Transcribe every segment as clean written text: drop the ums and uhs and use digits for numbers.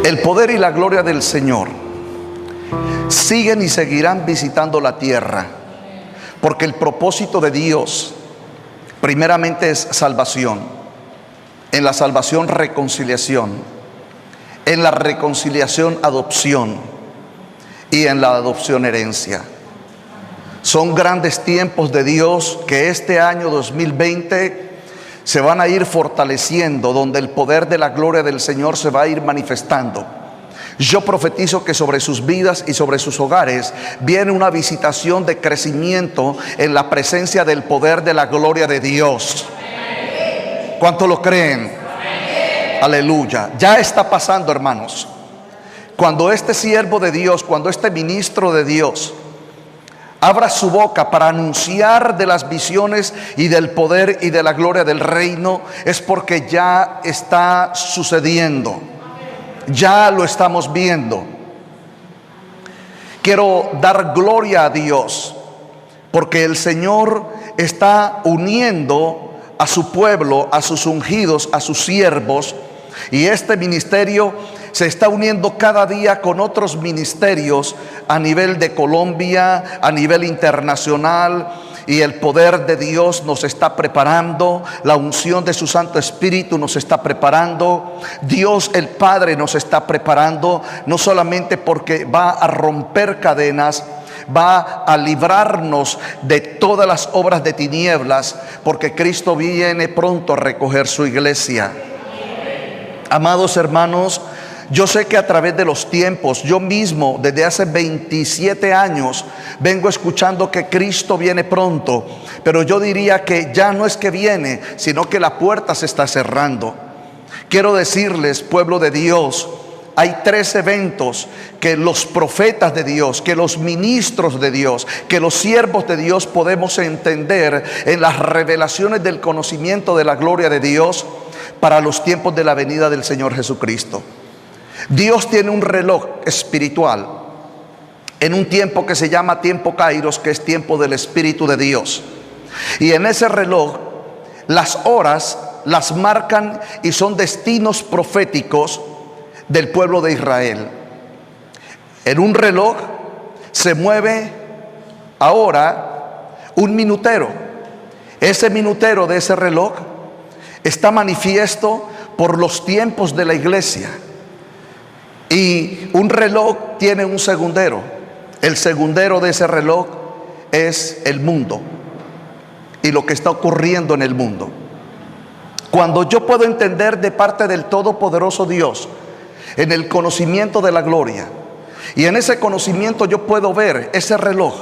El poder y la gloria del Señor siguen y seguirán visitando la tierra, porque el propósito de Dios primeramente es salvación. En la salvación, reconciliación. En la reconciliación, adopción. Y en la adopción, herencia. Son grandes tiempos de Dios que este año 2020 se van a ir fortaleciendo, donde el poder de la gloria del Señor se va a ir manifestando. Yo profetizo que sobre sus vidas y sobre sus hogares viene una visitación de crecimiento en la presencia del poder de la gloria de Dios. ¿Cuántos lo creen? Aleluya. Ya está pasando, hermanos. Cuando este siervo de Dios, cuando este ministro de Dios abra su boca para anunciar de las visiones y del poder y de la gloria del reino, es porque ya está sucediendo. Ya lo estamos viendo. Quiero dar gloria a Dios porque el Señor está uniendo a su pueblo, a sus ungidos, a sus siervos, y este ministerio se está uniendo cada día con otros ministerios a nivel de Colombia, a nivel internacional. Y el poder de Dios nos está preparando, la unción de su Santo Espíritu nos está preparando, Dios el Padre nos está preparando, no solamente porque va a romper cadenas, va a librarnos de todas las obras de tinieblas, porque Cristo viene pronto a recoger su iglesia. Amados hermanos, yo sé que a través de los tiempos, yo mismo desde hace 27 años vengo escuchando que Cristo viene pronto, pero yo diría que ya no es que viene, sino que la puerta se está cerrando. Quiero decirles, pueblo de Dios, hay 3 eventos que los profetas de Dios, que los ministros de Dios, que los siervos de Dios podemos entender en las revelaciones del conocimiento de la gloria de Dios para los tiempos de la venida del Señor Jesucristo. Dios tiene un reloj espiritual en un tiempo que se llama tiempo Kairos, que es tiempo del Espíritu de Dios. Y en ese reloj las horas las marcan y son destinos proféticos del pueblo de Israel. En un reloj se mueve ahora un minutero. Ese minutero de ese reloj está manifiesto por los tiempos de la iglesia. Y un reloj tiene un segundero. El segundero de ese reloj es el mundo y lo que está ocurriendo en el mundo. Cuando yo puedo entender de parte del Todopoderoso Dios en el conocimiento de la gloria, y en ese conocimiento yo puedo ver ese reloj,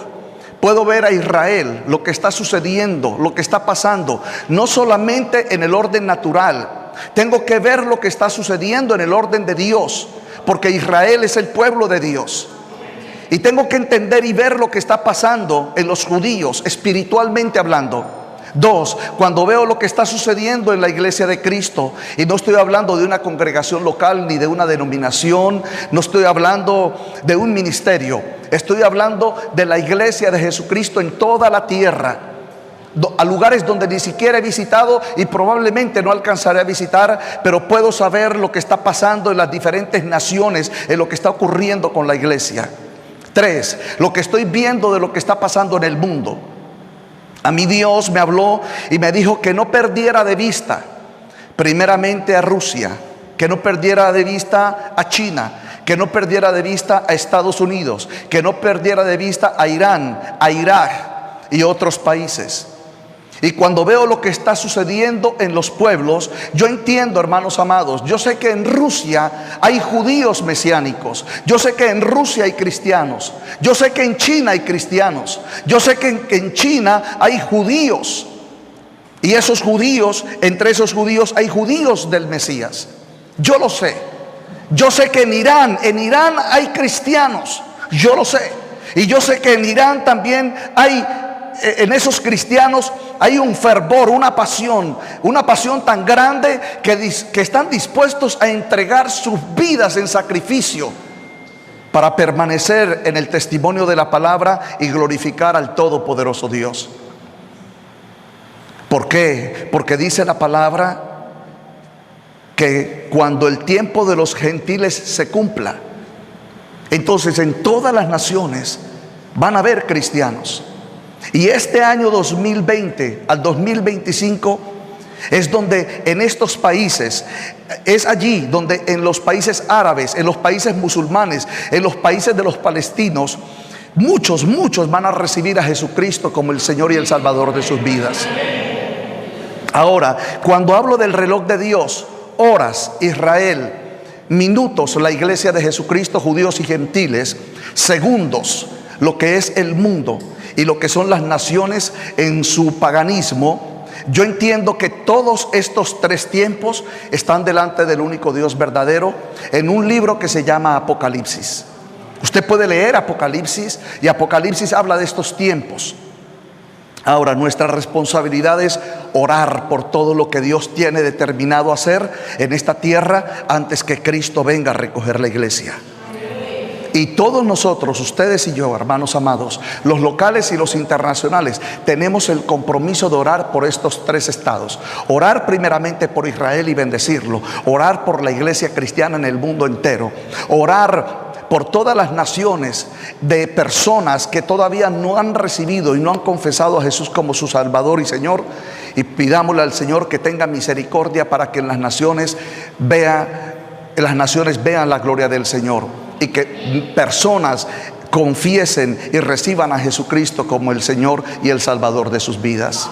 puedo ver a Israel, lo que está sucediendo, lo que está pasando, no solamente en el orden natural, tengo que ver lo que está sucediendo en el orden de Dios, porque Israel es el pueblo de Dios. Y tengo que entender y ver lo que está pasando en los judíos, espiritualmente hablando. 2, cuando veo lo que está sucediendo en la iglesia de Cristo, y no estoy hablando de una congregación local ni de una denominación, no estoy hablando de un ministerio, estoy hablando de la iglesia de Jesucristo en toda la tierra, a lugares donde ni siquiera he visitado y probablemente no alcanzaré a visitar, pero puedo saber lo que está pasando en las diferentes naciones, en lo que está ocurriendo con la iglesia. 3, lo que estoy viendo de lo que está pasando en el mundo. A mí Dios me habló y me dijo que no perdiera de vista primeramente a Rusia, que no perdiera de vista a China, que no perdiera de vista a Estados Unidos, que no perdiera de vista a Irán, a Irak y otros países. Y cuando veo lo que está sucediendo en los pueblos, yo entiendo, hermanos amados, yo sé que en Rusia hay judíos mesiánicos, yo sé que en Rusia hay cristianos, yo sé que en China hay cristianos, yo sé que en China hay judíos, y esos judíos, entre esos judíos hay judíos del Mesías. Yo lo sé. Yo sé que en Irán hay cristianos, yo lo sé. Y yo sé que en Irán también hay, en esos cristianos hay un fervor, una pasión tan grande que están dispuestos a entregar sus vidas en sacrificio para permanecer en el testimonio de la palabra y glorificar al Todopoderoso Dios. ¿Por qué? Porque dice la palabra que cuando el tiempo de los gentiles se cumpla, entonces en todas las naciones van a haber cristianos. Y este año 2020 al 2025 es donde en estos países, es allí donde en los países árabes, en los países musulmanes, en los países de los palestinos, muchos van a recibir a Jesucristo como el Señor y el Salvador de sus vidas. Ahora, cuando hablo del reloj de Dios, horas, Israel, minutos, la iglesia de Jesucristo, judíos y gentiles, segundos, lo que es el mundo y lo que son las naciones en su paganismo, yo entiendo que todos estos tres tiempos están delante del único Dios verdadero en un libro que se llama Apocalipsis. Usted puede leer Apocalipsis y Apocalipsis habla de estos tiempos. Ahora, nuestra responsabilidad es orar por todo lo que Dios tiene determinado hacer en esta tierra antes que Cristo venga a recoger la iglesia. Y todos nosotros, ustedes y yo, hermanos amados, los locales y los internacionales, tenemos el compromiso de orar por estos tres estados. Orar primeramente por Israel y bendecirlo. Orar por la iglesia cristiana en el mundo entero. Orar por todas las naciones de personas que todavía no han recibido y no han confesado a Jesús como su Salvador y Señor. Y pidámosle al Señor que tenga misericordia para que en las naciones vean la gloria del Señor. Y que personas confiesen y reciban a Jesucristo como el Señor y el Salvador de sus vidas.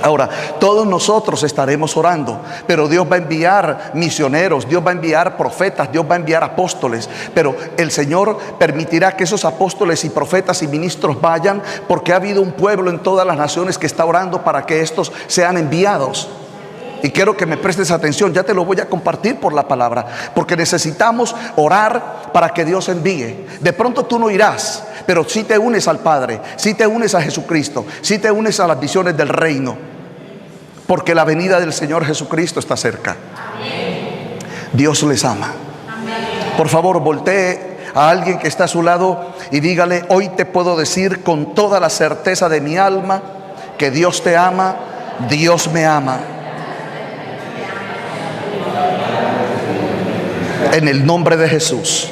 Ahora, todos nosotros estaremos orando, pero Dios va a enviar misioneros, Dios va a enviar profetas, Dios va a enviar apóstoles. Pero el Señor permitirá que esos apóstoles y profetas y ministros vayan, porque ha habido un pueblo en todas las naciones que está orando para que estos sean enviados. Y quiero que me prestes atención, ya te lo voy a compartir por la palabra, porque necesitamos orar para que Dios envíe. De pronto tú no irás, pero si te unes al Padre, si te unes a Jesucristo, si te unes a las visiones del reino, porque la venida del Señor Jesucristo está cerca. Dios les ama. Por favor, voltee a alguien que está a su lado y dígale: hoy te puedo decir con toda la certeza de mi alma que Dios te ama, Dios me ama. En el nombre de Jesús.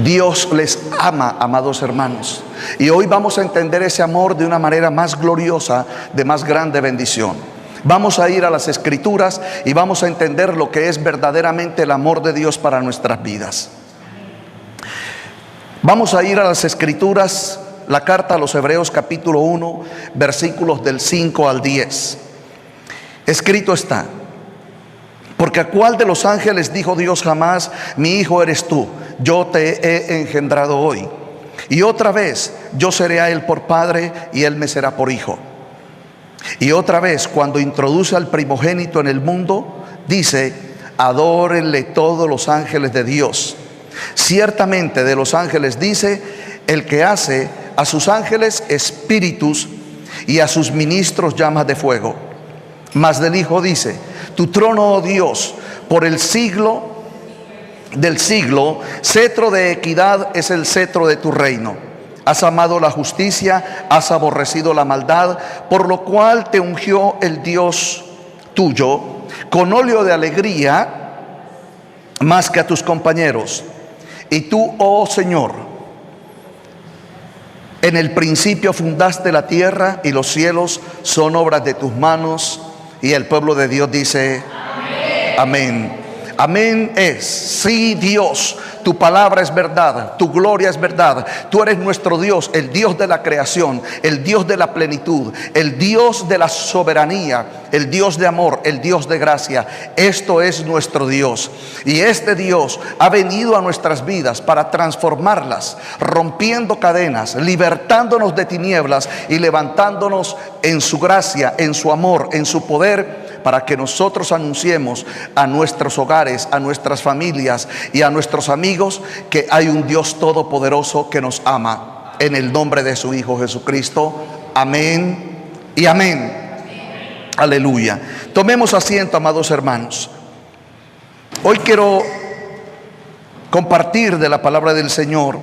Dios les ama, amados hermanos. Y hoy vamos a entender ese amor de una manera más gloriosa, de más grande bendición. Vamos a ir a las Escrituras y vamos a entender lo que es verdaderamente el amor de Dios para nuestras vidas. Vamos a ir a las Escrituras, la carta a los Hebreos capítulo 1, versículos del 5 al 10. Escrito está: porque a cuál de los ángeles dijo Dios jamás: mi hijo eres tú, yo te he engendrado hoy? Y otra vez: yo seré a él por padre y él me será por hijo. Y otra vez, cuando introduce al primogénito en el mundo, dice: adórenle todos los ángeles de Dios. Ciertamente de los ángeles dice: el que hace a sus ángeles espíritus y a sus ministros llamas de fuego. Mas del Hijo dice: tu trono, oh Dios, por el siglo del siglo, cetro de equidad es el cetro de tu reino. Has amado la justicia, has aborrecido la maldad, por lo cual te ungió el Dios tuyo con óleo de alegría más que a tus compañeros. Y tú, oh Señor, en el principio fundaste la tierra y los cielos son obras de tus manos. Y el pueblo de Dios dice: amén. Amén. Amén es: sí, Dios, tu palabra es verdad, tu gloria es verdad. Tú eres nuestro Dios, el Dios de la creación, el Dios de la plenitud, el Dios de la soberanía, el Dios de amor, el Dios de gracia. Esto es nuestro Dios. Y este Dios ha venido a nuestras vidas para transformarlas, rompiendo cadenas, libertándonos de tinieblas y levantándonos en su gracia, en su amor, en su poder, para que nosotros anunciemos a nuestros hogares, a nuestras familias y a nuestros amigos que hay un Dios todopoderoso que nos ama. En el nombre de su Hijo Jesucristo. Amén y amén. Aleluya. Tomemos asiento, amados hermanos. Hoy quiero compartir de la palabra del Señor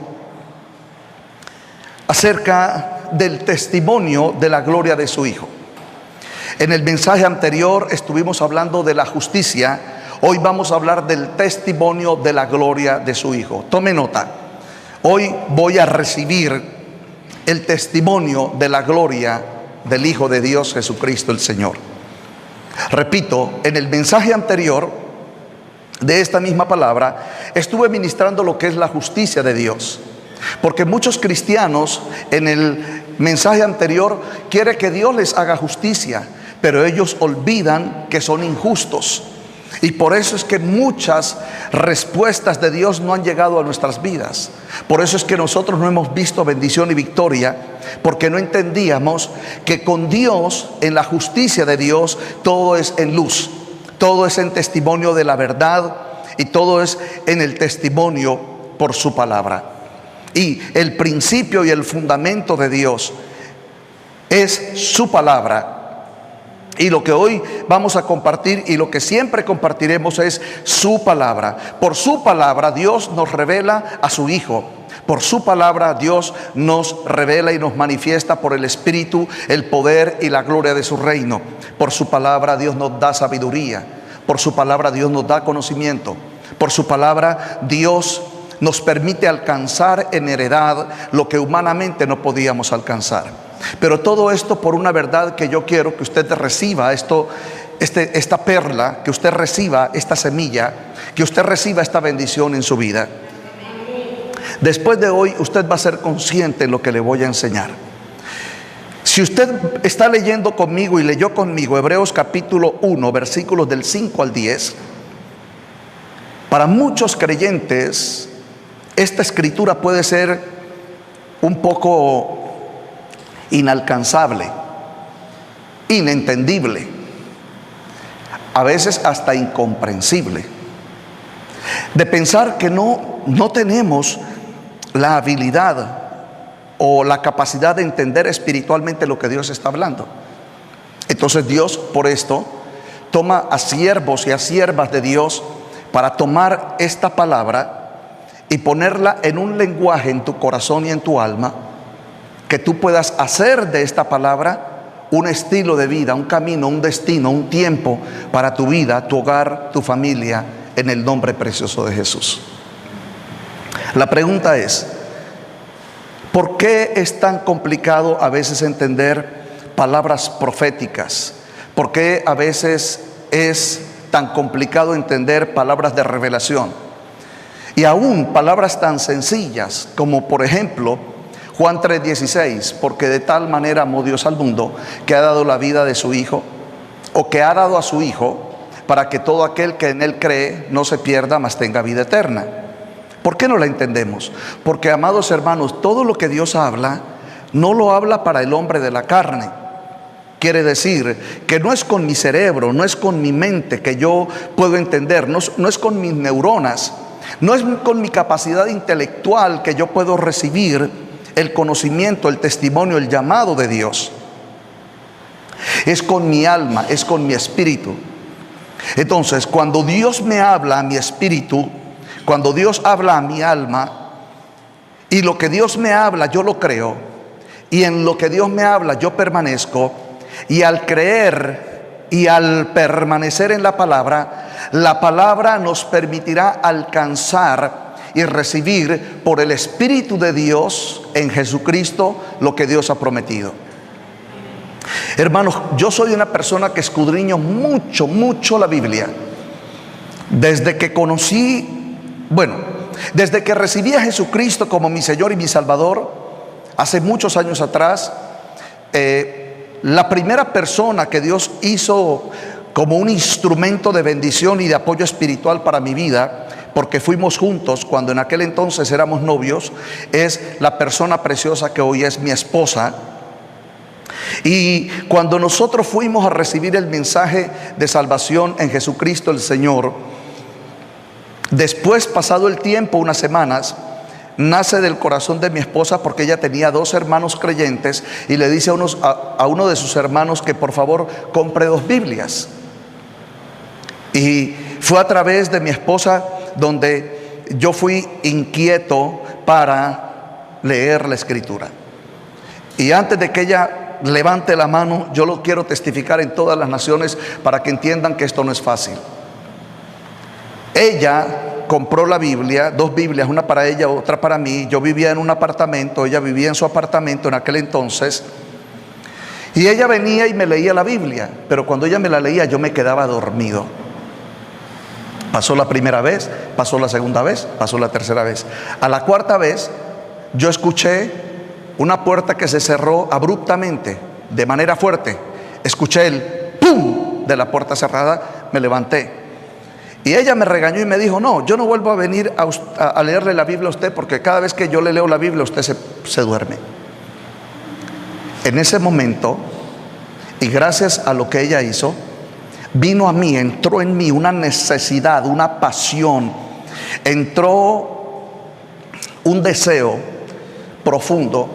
acerca del testimonio de la gloria de su Hijo. En el mensaje anterior estuvimos hablando de la justicia. Hoy vamos a hablar del testimonio de la gloria de su Hijo. Tome nota. Hoy voy a recibir el testimonio de la gloria del Hijo de Dios, Jesucristo el Señor. Repito, en el mensaje anterior de esta misma palabra estuve ministrando lo que es la justicia de Dios. Porque muchos cristianos en el mensaje anterior quieren que Dios les haga justicia, pero ellos olvidan que son injustos. Y por eso es que muchas respuestas de Dios no han llegado a nuestras vidas. Por eso es que nosotros no hemos visto bendición y victoria, porque no entendíamos que con Dios, en la justicia de Dios, todo es en luz, todo es en testimonio de la verdad y todo es en el testimonio por su palabra. Y el principio y el fundamento de Dios es su palabra. Y lo que hoy vamos a compartir y lo que siempre compartiremos es su palabra. Por su palabra Dios nos revela a su Hijo. Por su palabra Dios nos revela y nos manifiesta por el Espíritu el poder y la gloria de su reino. Por su palabra Dios nos da sabiduría. Por su palabra Dios nos da conocimiento. Por su palabra Dios nos permite alcanzar en heredad lo que humanamente no podíamos alcanzar. Pero todo esto por una verdad que yo quiero que usted reciba esta perla, que usted reciba esta semilla, que usted reciba esta bendición en su vida. Después de hoy usted va a ser consciente de lo que le voy a enseñar. Si usted está leyendo conmigo y leyó conmigo Hebreos capítulo 1, versículos del 5 al 10, para muchos creyentes esta escritura puede ser un poco inalcanzable, inentendible, a veces hasta incomprensible, de pensar que no tenemos la habilidad o la capacidad de entender espiritualmente lo que Dios está hablando. Entonces Dios, por esto, toma a siervos y a siervas de Dios para tomar esta palabra y ponerla en un lenguaje en tu corazón y en tu alma, que tú puedas hacer de esta palabra un estilo de vida, un camino, un destino, un tiempo para tu vida, tu hogar, tu familia, en el nombre precioso de Jesús. La pregunta es, ¿por qué es tan complicado a veces entender palabras proféticas? ¿Por qué a veces es tan complicado entender palabras de revelación? Y aún palabras tan sencillas como, por ejemplo, Juan 3:16, porque de tal manera amó Dios al mundo que ha dado la vida de su Hijo, o que ha dado a su Hijo, para que todo aquel que en Él cree no se pierda, mas tenga vida eterna. ¿Por qué no la entendemos? Porque, amados hermanos, todo lo que Dios habla, no lo habla para el hombre de la carne. Quiere decir que no es con mi cerebro, no es con mi mente que yo puedo entender, no es con mis neuronas, no es con mi capacidad intelectual que yo puedo recibir el conocimiento, el testimonio, el llamado de Dios. Es con mi alma, es con mi espíritu. Entonces, cuando Dios me habla a mi espíritu, cuando Dios habla a mi alma, y lo que Dios me habla yo lo creo, y en lo que Dios me habla yo permanezco, y al creer y al permanecer en la palabra nos permitirá alcanzar y recibir por el Espíritu de Dios en Jesucristo lo que Dios ha prometido. Hermanos, yo soy una persona que escudriño mucho la Biblia. Desde que desde que recibí a Jesucristo como mi Señor y mi Salvador, hace muchos años atrás, la primera persona que Dios hizo como un instrumento de bendición y de apoyo espiritual para mi vida, porque fuimos juntos cuando en aquel entonces éramos novios, es la persona preciosa que hoy es mi esposa. Y cuando nosotros fuimos a recibir el mensaje de salvación en Jesucristo el Señor, después, pasado el tiempo, unas semanas, nace del corazón de mi esposa, porque ella tenía 2 hermanos creyentes, y le dice a uno de sus hermanos que por favor compre 2 Biblias. Y fue a través de mi esposa donde yo fui inquieto para leer la Escritura. Y antes de que ella levante la mano. Yo lo quiero testificar en todas las naciones para que entiendan que esto no es fácil. Ella compró la Biblia, 2 Biblias, una para ella, otra para mí. Yo vivía en un apartamento, ella vivía en su apartamento en aquel entonces. Y ella venía y me leía la Biblia, pero cuando ella me la leía yo me quedaba dormido. Pasó la primera vez, pasó la segunda vez, pasó la tercera vez. A la cuarta vez yo escuché una puerta que se cerró abruptamente, de manera fuerte. Escuché el ¡pum! De la puerta cerrada, me levanté. Y ella me regañó y me dijo: no, yo no vuelvo a venir a leerle la Biblia a usted, porque cada vez que yo le leo la Biblia usted se duerme. En ese momento, y gracias a lo que ella hizo, vino a mí, entró en mí una necesidad, una pasión, entró un deseo profundo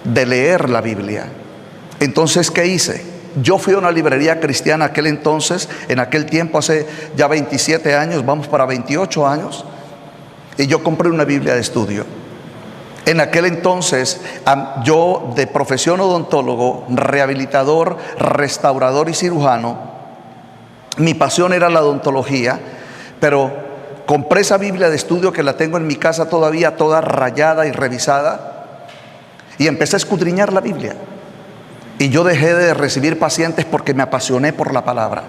de leer la Biblia. Entonces, ¿qué hice? Yo fui a una librería cristiana aquel entonces, en aquel tiempo, hace ya 27 años, vamos para 28 años, y yo compré una Biblia de estudio. En aquel entonces, yo de profesión odontólogo, rehabilitador, restaurador y cirujano, mi pasión era la odontología, pero compré esa Biblia de estudio que la tengo en mi casa todavía, toda rayada y revisada, y empecé a escudriñar la Biblia. Y yo dejé de recibir pacientes porque me apasioné por la palabra.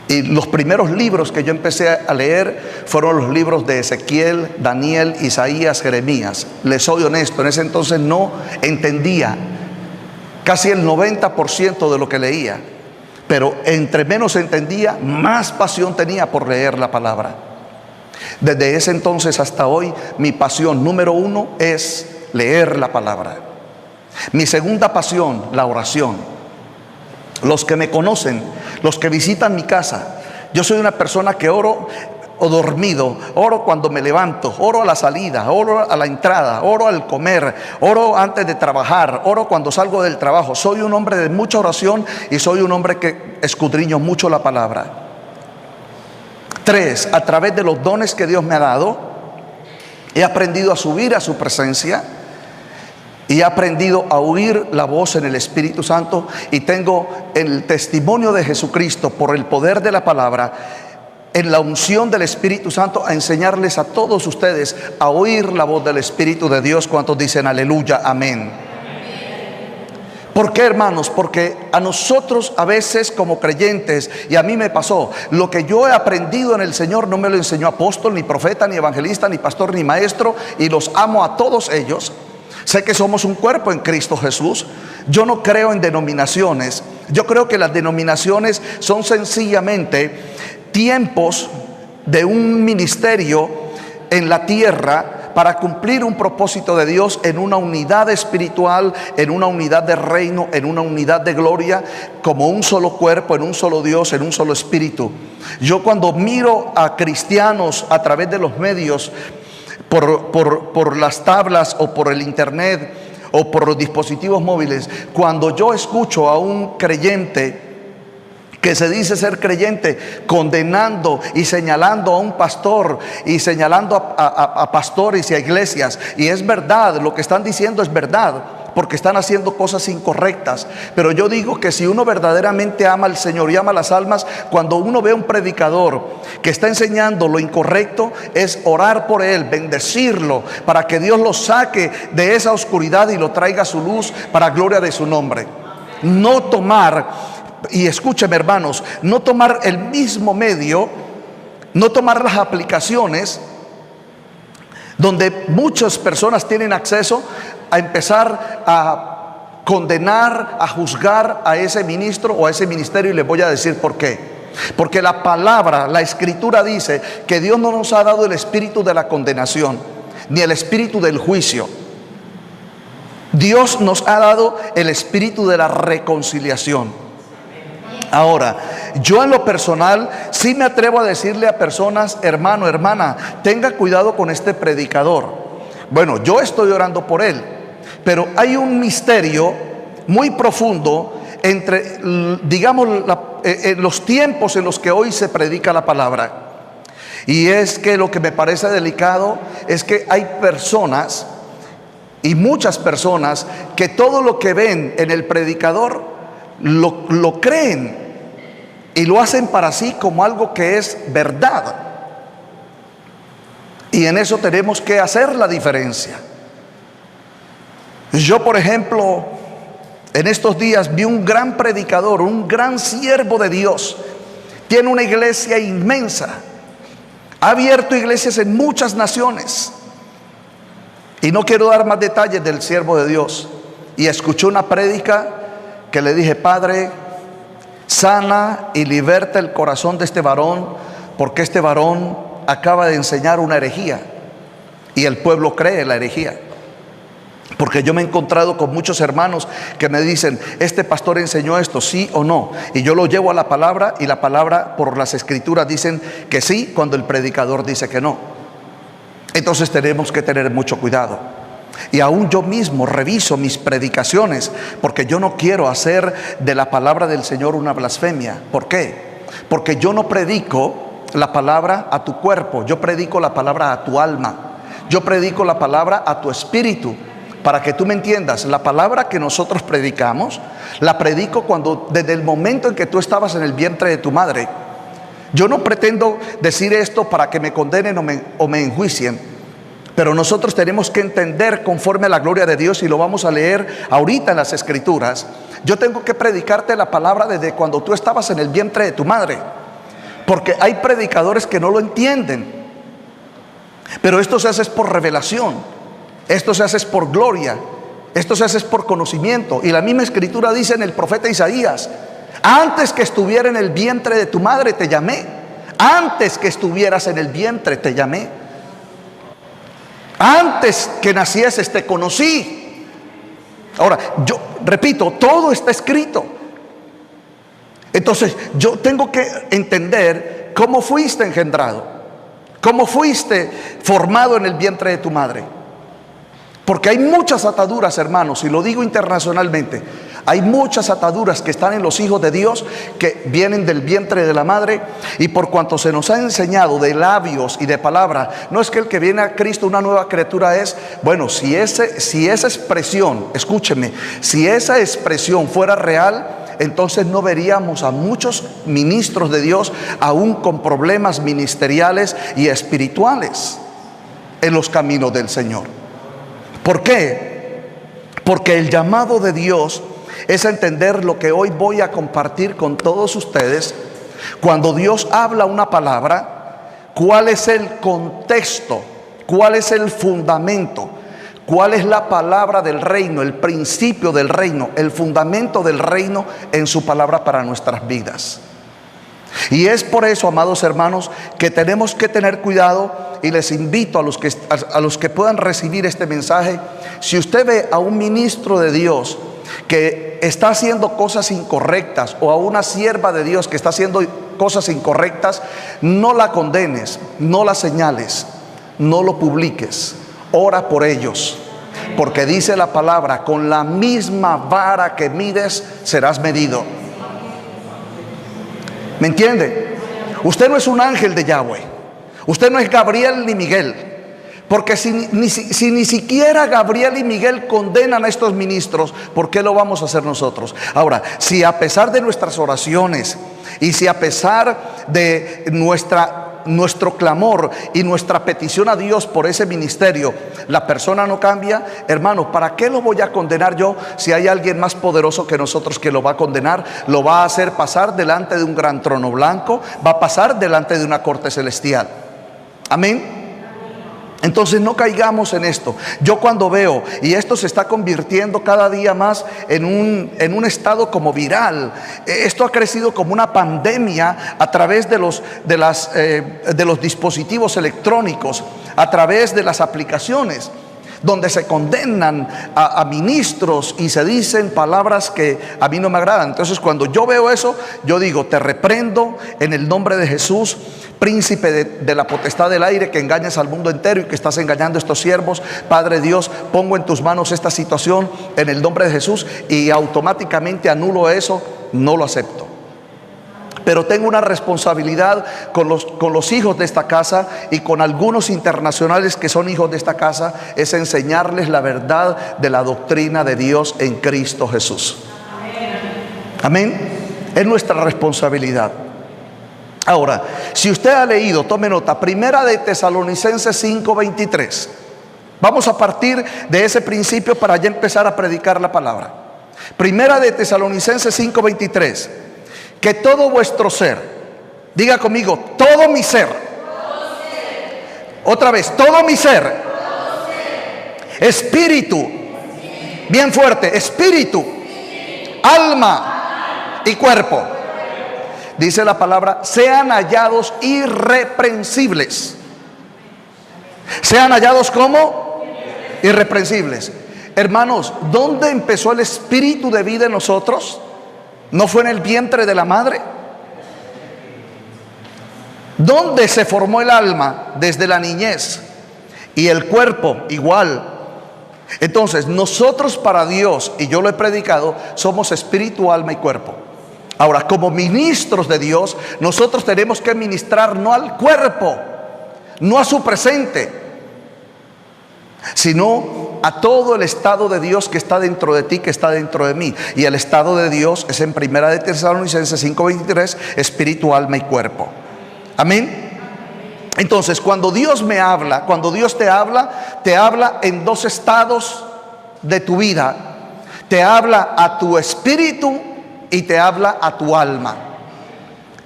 Y los primeros libros que yo empecé a leer fueron los libros de Ezequiel, Daniel, Isaías, Jeremías. Les soy honesto, en ese entonces no entendía casi el 90% de lo que leía, pero entre menos entendía, más pasión tenía por leer la palabra. Desde ese entonces hasta hoy, mi pasión número 1 es leer la palabra. Mi segunda pasión, la oración. Los que me conocen, los que visitan mi casa, yo soy una persona que oro o dormido, oro cuando me levanto, oro a la salida, oro a la entrada, oro al comer, oro antes de trabajar, oro cuando salgo del trabajo. Soy un hombre de mucha oración y soy un hombre que escudriño mucho la palabra. 3, a través de los dones que Dios me ha dado, he aprendido a subir a su presencia. Y he aprendido a oír la voz en el Espíritu Santo, y tengo el testimonio de Jesucristo por el poder de la palabra, en la unción del Espíritu Santo, a enseñarles a todos ustedes a oír la voz del Espíritu de Dios. ¿Cuántos dicen aleluya, amén? ¿Por qué, hermanos? Porque a nosotros a veces como creyentes, y a mí me pasó, lo que yo he aprendido en el Señor no me lo enseñó apóstol, ni profeta, ni evangelista, ni pastor, ni maestro, y los amo a todos ellos. Sé que somos un cuerpo en Cristo Jesús. Yo no creo en denominaciones. Yo creo que las denominaciones son sencillamente tiempos de un ministerio en la tierra para cumplir un propósito de Dios en una unidad espiritual, en una unidad de reino, en una unidad de gloria, como un solo cuerpo, en un solo Dios, en un solo espíritu. Yo cuando miro a cristianos a través de los medios, por las tablas o por el internet o por los dispositivos móviles, cuando yo escucho a un creyente que se dice ser creyente condenando y señalando a un pastor y señalando a pastores y a iglesias, y es verdad, lo que están diciendo es verdad, porque están haciendo cosas incorrectas, pero yo digo que si uno verdaderamente ama al Señor y ama las almas, cuando uno ve a un predicador que está enseñando lo incorrecto, es orar por él, bendecirlo, para que Dios lo saque de esa oscuridad y lo traiga a su luz para gloria de su nombre. No tomar, y escúcheme hermanos, no tomar el mismo medio, no tomar las aplicaciones donde muchas personas tienen acceso, a empezar a condenar, a juzgar a ese ministro o a ese ministerio, y les voy a decir por qué. Porque la palabra, la escritura dice que Dios no nos ha dado el espíritu de la condenación, ni el espíritu del juicio. Dios nos ha dado el espíritu de la reconciliación. Ahora, yo en lo personal sí me atrevo a decirle a personas: hermano, hermana, tenga cuidado con este predicador. Bueno, yo estoy orando por él, pero hay un misterio muy profundo entre, digamos, los tiempos en los que hoy se predica la palabra. Y es que lo que me parece delicado es que hay personas Y muchas personas que todo lo que ven en el predicador lo creen y lo hacen para sí como algo que es verdad. Y en eso tenemos que hacer la diferencia. Yo, por ejemplo, en estos días vi un gran predicador, un gran siervo de Dios. Tiene una iglesia inmensa. Ha abierto iglesias en muchas naciones. Y no quiero dar más detalles del siervo de Dios. Y escuché una prédica que le dije: Padre, sana y liberta el corazón de este varón, porque este varón acaba de enseñar una herejía y el pueblo cree en la herejía. Porque yo me he encontrado con muchos hermanos que me dicen: este pastor enseñó esto, ¿sí o no? Y yo lo llevo a la palabra, y la palabra por las escrituras dicen que sí, cuando el predicador dice que no. Entonces tenemos que tener mucho cuidado. Y aún yo mismo reviso mis predicaciones, porque yo no quiero hacer de la palabra del Señor una blasfemia. ¿Por qué? Porque yo no predico la palabra a tu cuerpo, yo predico la palabra a tu alma, yo predico la palabra a tu espíritu. Para que tú me entiendas, la palabra que nosotros predicamos, la predico desde el momento en que tú estabas en el vientre de tu madre. Yo no pretendo decir esto para que me condenen o me enjuicien, pero nosotros tenemos que entender conforme a la gloria de Dios, y lo vamos a leer ahorita en las escrituras. Yo tengo que predicarte la palabra desde cuando tú estabas en el vientre de tu madre, porque hay predicadores que no lo entienden, pero esto se hace por revelación, esto se hace por gloria, esto se hace por conocimiento. Y la misma escritura dice en el profeta Isaías: antes que estuviera en el vientre de tu madre te llamé, antes que estuvieras en el vientre te llamé, antes que nacieses te conocí. Ahora, yo repito, todo está escrito. Entonces yo tengo que entender cómo fuiste engendrado, cómo fuiste formado en el vientre de tu madre. Porque hay muchas ataduras, hermanos, y lo digo internacionalmente. Hay muchas ataduras que están en los hijos de Dios, que vienen del vientre de la madre. Y por cuanto se nos ha enseñado de labios y de palabra, no es que el que viene a Cristo una nueva criatura es. Bueno, si esa expresión, escúcheme, si esa expresión fuera real, entonces no veríamos a muchos ministros de Dios aún con problemas ministeriales y espirituales en los caminos del Señor. ¿Por qué? Porque el llamado de Dios es entender lo que hoy voy a compartir con todos ustedes. Cuando Dios habla una palabra, ¿cuál es el contexto? ¿Cuál es el fundamento? ¿Cuál es la palabra del reino, el principio del reino, el fundamento del reino en su palabra para nuestras vidas? Y es por eso, amados hermanos, que tenemos que tener cuidado. Y les invito a los que puedan recibir este mensaje: si usted ve a un ministro de Dios que está haciendo cosas incorrectas, o a una sierva de Dios que está haciendo cosas incorrectas, no la condenes, no la señales, no lo publiques. Ora por ellos, porque dice la palabra: con la misma vara que mides serás medido. ¿Me entiende? Usted no es un ángel de Yahweh. Usted no es Gabriel ni Miguel. Porque si ni siquiera Gabriel y Miguel condenan a estos ministros, ¿por qué lo vamos a hacer nosotros? Ahora, si a pesar de nuestras oraciones, y si a pesar de nuestro clamor y nuestra petición a Dios por ese ministerio, la persona no cambia, hermano, ¿para qué lo voy a condenar yo si hay alguien más poderoso que nosotros que lo va a condenar? Lo va a hacer pasar delante de un gran trono blanco, va a pasar delante de una corte celestial. Amén. Entonces no caigamos en esto. Yo cuando veo, y esto se está convirtiendo cada día más en un estado como viral, esto ha crecido como una pandemia a través de los dispositivos electrónicos, a través de las aplicaciones, donde se condenan a ministros y se dicen palabras que a mí no me agradan. Entonces cuando yo veo eso, yo digo: te reprendo en el nombre de Jesús, príncipe de la potestad del aire, que engañas al mundo entero y que estás engañando a estos siervos. Padre Dios, pongo en tus manos esta situación en el nombre de Jesús, y automáticamente anulo eso, no lo acepto. Pero tengo una responsabilidad con los hijos de esta casa y con algunos internacionales que son hijos de esta casa, es enseñarles la verdad de la doctrina de Dios en Cristo Jesús. Amén. Es nuestra responsabilidad. Ahora, si usted ha leído, tome nota, Primera de Tesalonicenses 5:23. Vamos a partir de ese principio para ya empezar a predicar la palabra. Primera de Tesalonicenses 5:23. Que todo vuestro ser, diga conmigo, todo mi ser. Otra vez, todo mi ser. Espíritu, bien fuerte, espíritu, alma y cuerpo. Dice la palabra, sean hallados irreprensibles. Sean hallados como irreprensibles. Hermanos, ¿dónde empezó el espíritu de vida en nosotros? ¿No fue en el vientre de la madre? ¿Dónde se formó el alma? Desde la niñez. Y el cuerpo igual. Entonces nosotros para Dios, y yo lo he predicado, somos espíritu, alma y cuerpo. Ahora, como ministros de Dios, nosotros tenemos que ministrar no al cuerpo, no a su presente, sino a todo el estado de Dios que está dentro de ti, que está dentro de mí. Y el estado de Dios es en Primera de Tesalonicenses 5:23, espíritu, alma y cuerpo. Amén. Entonces, cuando Dios me habla, cuando Dios te habla en dos estados de tu vida. Te habla a tu espíritu y te habla a tu alma.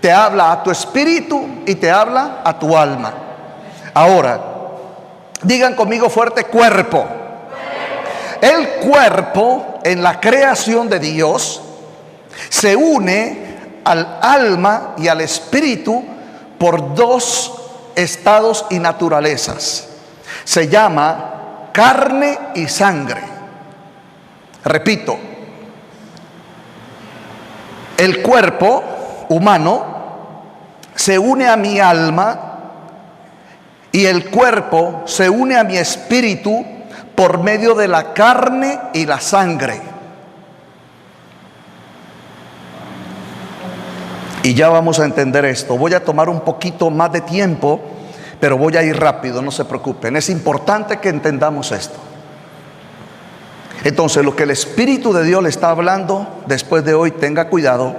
Te habla a tu espíritu y te habla a tu alma. Ahora, digan conmigo fuerte, cuerpo. El cuerpo en la creación de Dios se une al alma y al espíritu por dos estados y naturalezas. Se llama carne y sangre. Repito, el cuerpo humano se une a mi alma y el cuerpo se une a mi espíritu por medio de la carne y la sangre. Y ya vamos a entender esto. Voy a tomar un poquito más de tiempo, pero voy a ir rápido, no se preocupen. Es importante que entendamos esto. Entonces, lo que el Espíritu de Dios le está hablando después de hoy, tenga cuidado.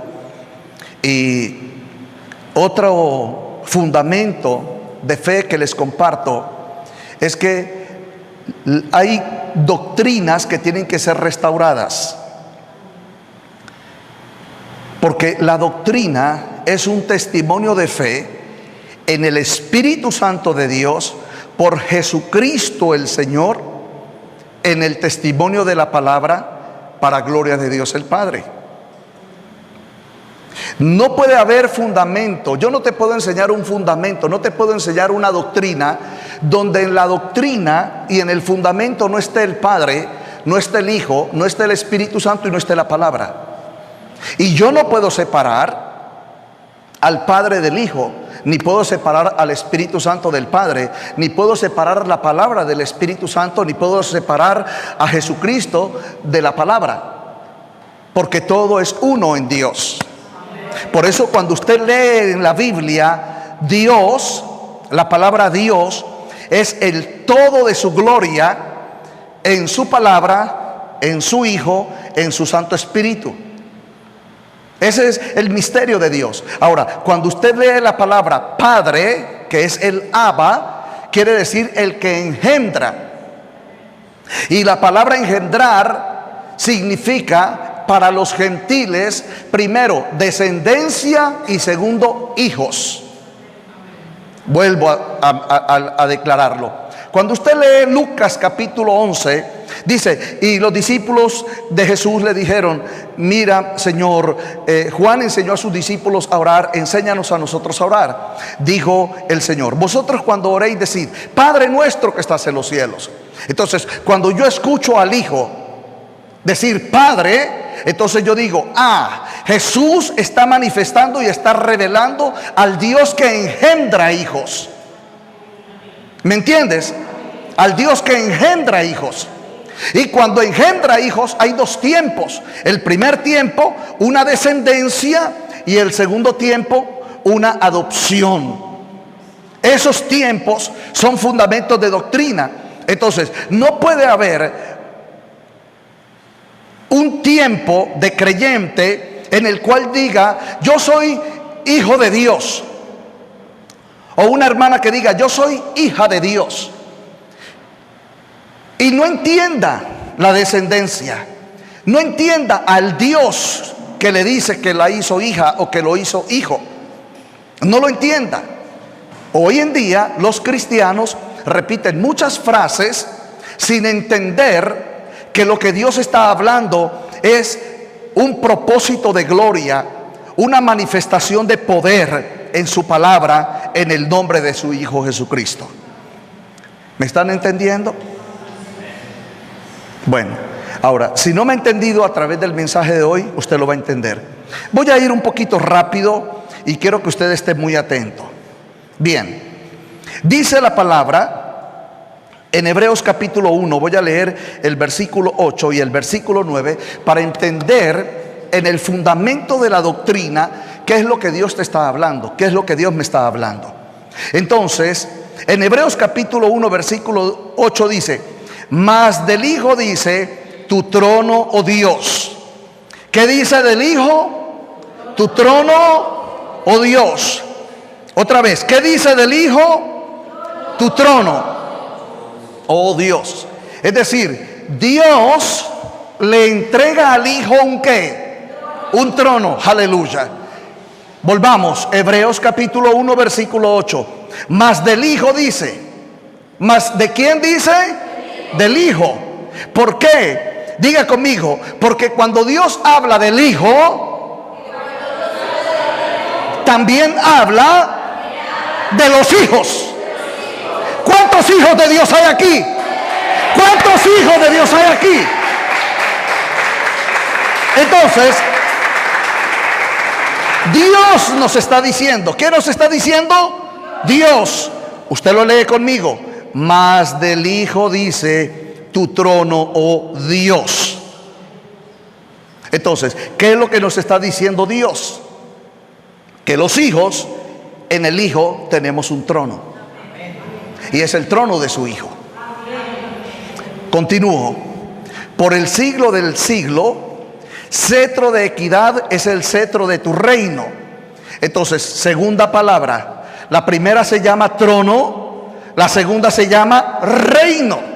Y otro fundamento de fe que les comparto es que hay doctrinas que tienen que ser restauradas, porque la doctrina es un testimonio de fe en el Espíritu Santo de Dios por Jesucristo el Señor, en el testimonio de la palabra para gloria de Dios el Padre. No puede haber fundamento. Yo no te puedo enseñar un fundamento, no te puedo enseñar una doctrina donde en la doctrina y en el fundamento no esté el Padre, no esté el Hijo, no esté el Espíritu Santo y no esté la palabra. Y yo no puedo separar al Padre del Hijo, ni puedo separar al Espíritu Santo del Padre, ni puedo separar la palabra del Espíritu Santo, ni puedo separar a Jesucristo de la palabra, porque todo es uno en Dios. Por eso cuando usted lee en la Biblia, Dios, la palabra Dios, es el todo de su gloria en su palabra, en su Hijo, en su Santo Espíritu. Ese es el misterio de Dios. Ahora, cuando usted lee la palabra Padre, que es el Abba, quiere decir el que engendra. Y la palabra engendrar significa para los gentiles, primero, descendencia y segundo, hijos. Vuelvo a declararlo. Cuando usted lee Lucas capítulo 11, dice, y los discípulos de Jesús le dijeron, mira Señor, Juan enseñó a sus discípulos a orar, enséñanos a nosotros a orar. Dijo el Señor, vosotros cuando oréis decid, Padre nuestro que estás en los cielos. Entonces, cuando yo escucho al Hijo decir Padre, entonces yo digo, Jesús está manifestando y está revelando al Dios que engendra hijos. ¿Me entiendes? Al Dios que engendra hijos. Y cuando engendra hijos hay dos tiempos. El primer tiempo, una descendencia, y el segundo tiempo, una adopción. Esos tiempos son fundamentos de doctrina. Entonces, no puede haber un tiempo de creyente en el cual diga, yo soy hijo de Dios. O una hermana que diga, yo soy hija de Dios. Y no entienda la descendencia. No entienda al Dios que le dice que la hizo hija o que lo hizo hijo. No lo entienda. Hoy en día los cristianos repiten muchas frases sin entender que lo que Dios está hablando es un propósito de gloria, una manifestación de poder en su palabra, en el nombre de su Hijo Jesucristo. ¿Me están entendiendo? Bueno, ahora, si no me ha entendido a través del mensaje de hoy, usted lo va a entender. Voy a ir un poquito rápido y quiero que usted esté muy atento. Bien, dice la palabra en Hebreos capítulo 1, voy a leer el versículo 8 y el versículo 9 para entender en el fundamento de la doctrina qué es lo que Dios te está hablando, qué es lo que Dios me está hablando. Entonces, en Hebreos capítulo 1, versículo 8 dice, mas del Hijo dice, tu trono, oh Dios. ¿Qué dice del Hijo? Tu trono, oh Dios. Otra vez, ¿qué dice del Hijo? Tu trono, oh Dios. Es decir, Dios le entrega al Hijo un ¿qué? Un trono, aleluya. Volvamos, Hebreos capítulo 1, versículo 8. Mas del Hijo dice, ¿mas de quién dice? Del Hijo. ¿Por qué? Diga conmigo, porque cuando Dios habla del Hijo, también habla de los hijos. ¿Cuántos hijos de Dios hay aquí? ¿Cuántos hijos de Dios hay aquí? Entonces, Dios nos está diciendo, ¿qué nos está diciendo? Dios, usted lo lee conmigo, mas del Hijo dice, tu trono, oh Dios. Entonces, ¿qué es lo que nos está diciendo Dios? Que los hijos, en el Hijo tenemos un trono, y es el trono de su Hijo. Continúo. Por el siglo del siglo, cetro de equidad es el cetro de tu reino. Entonces, segunda palabra, la primera se llama trono, la segunda se llama reino.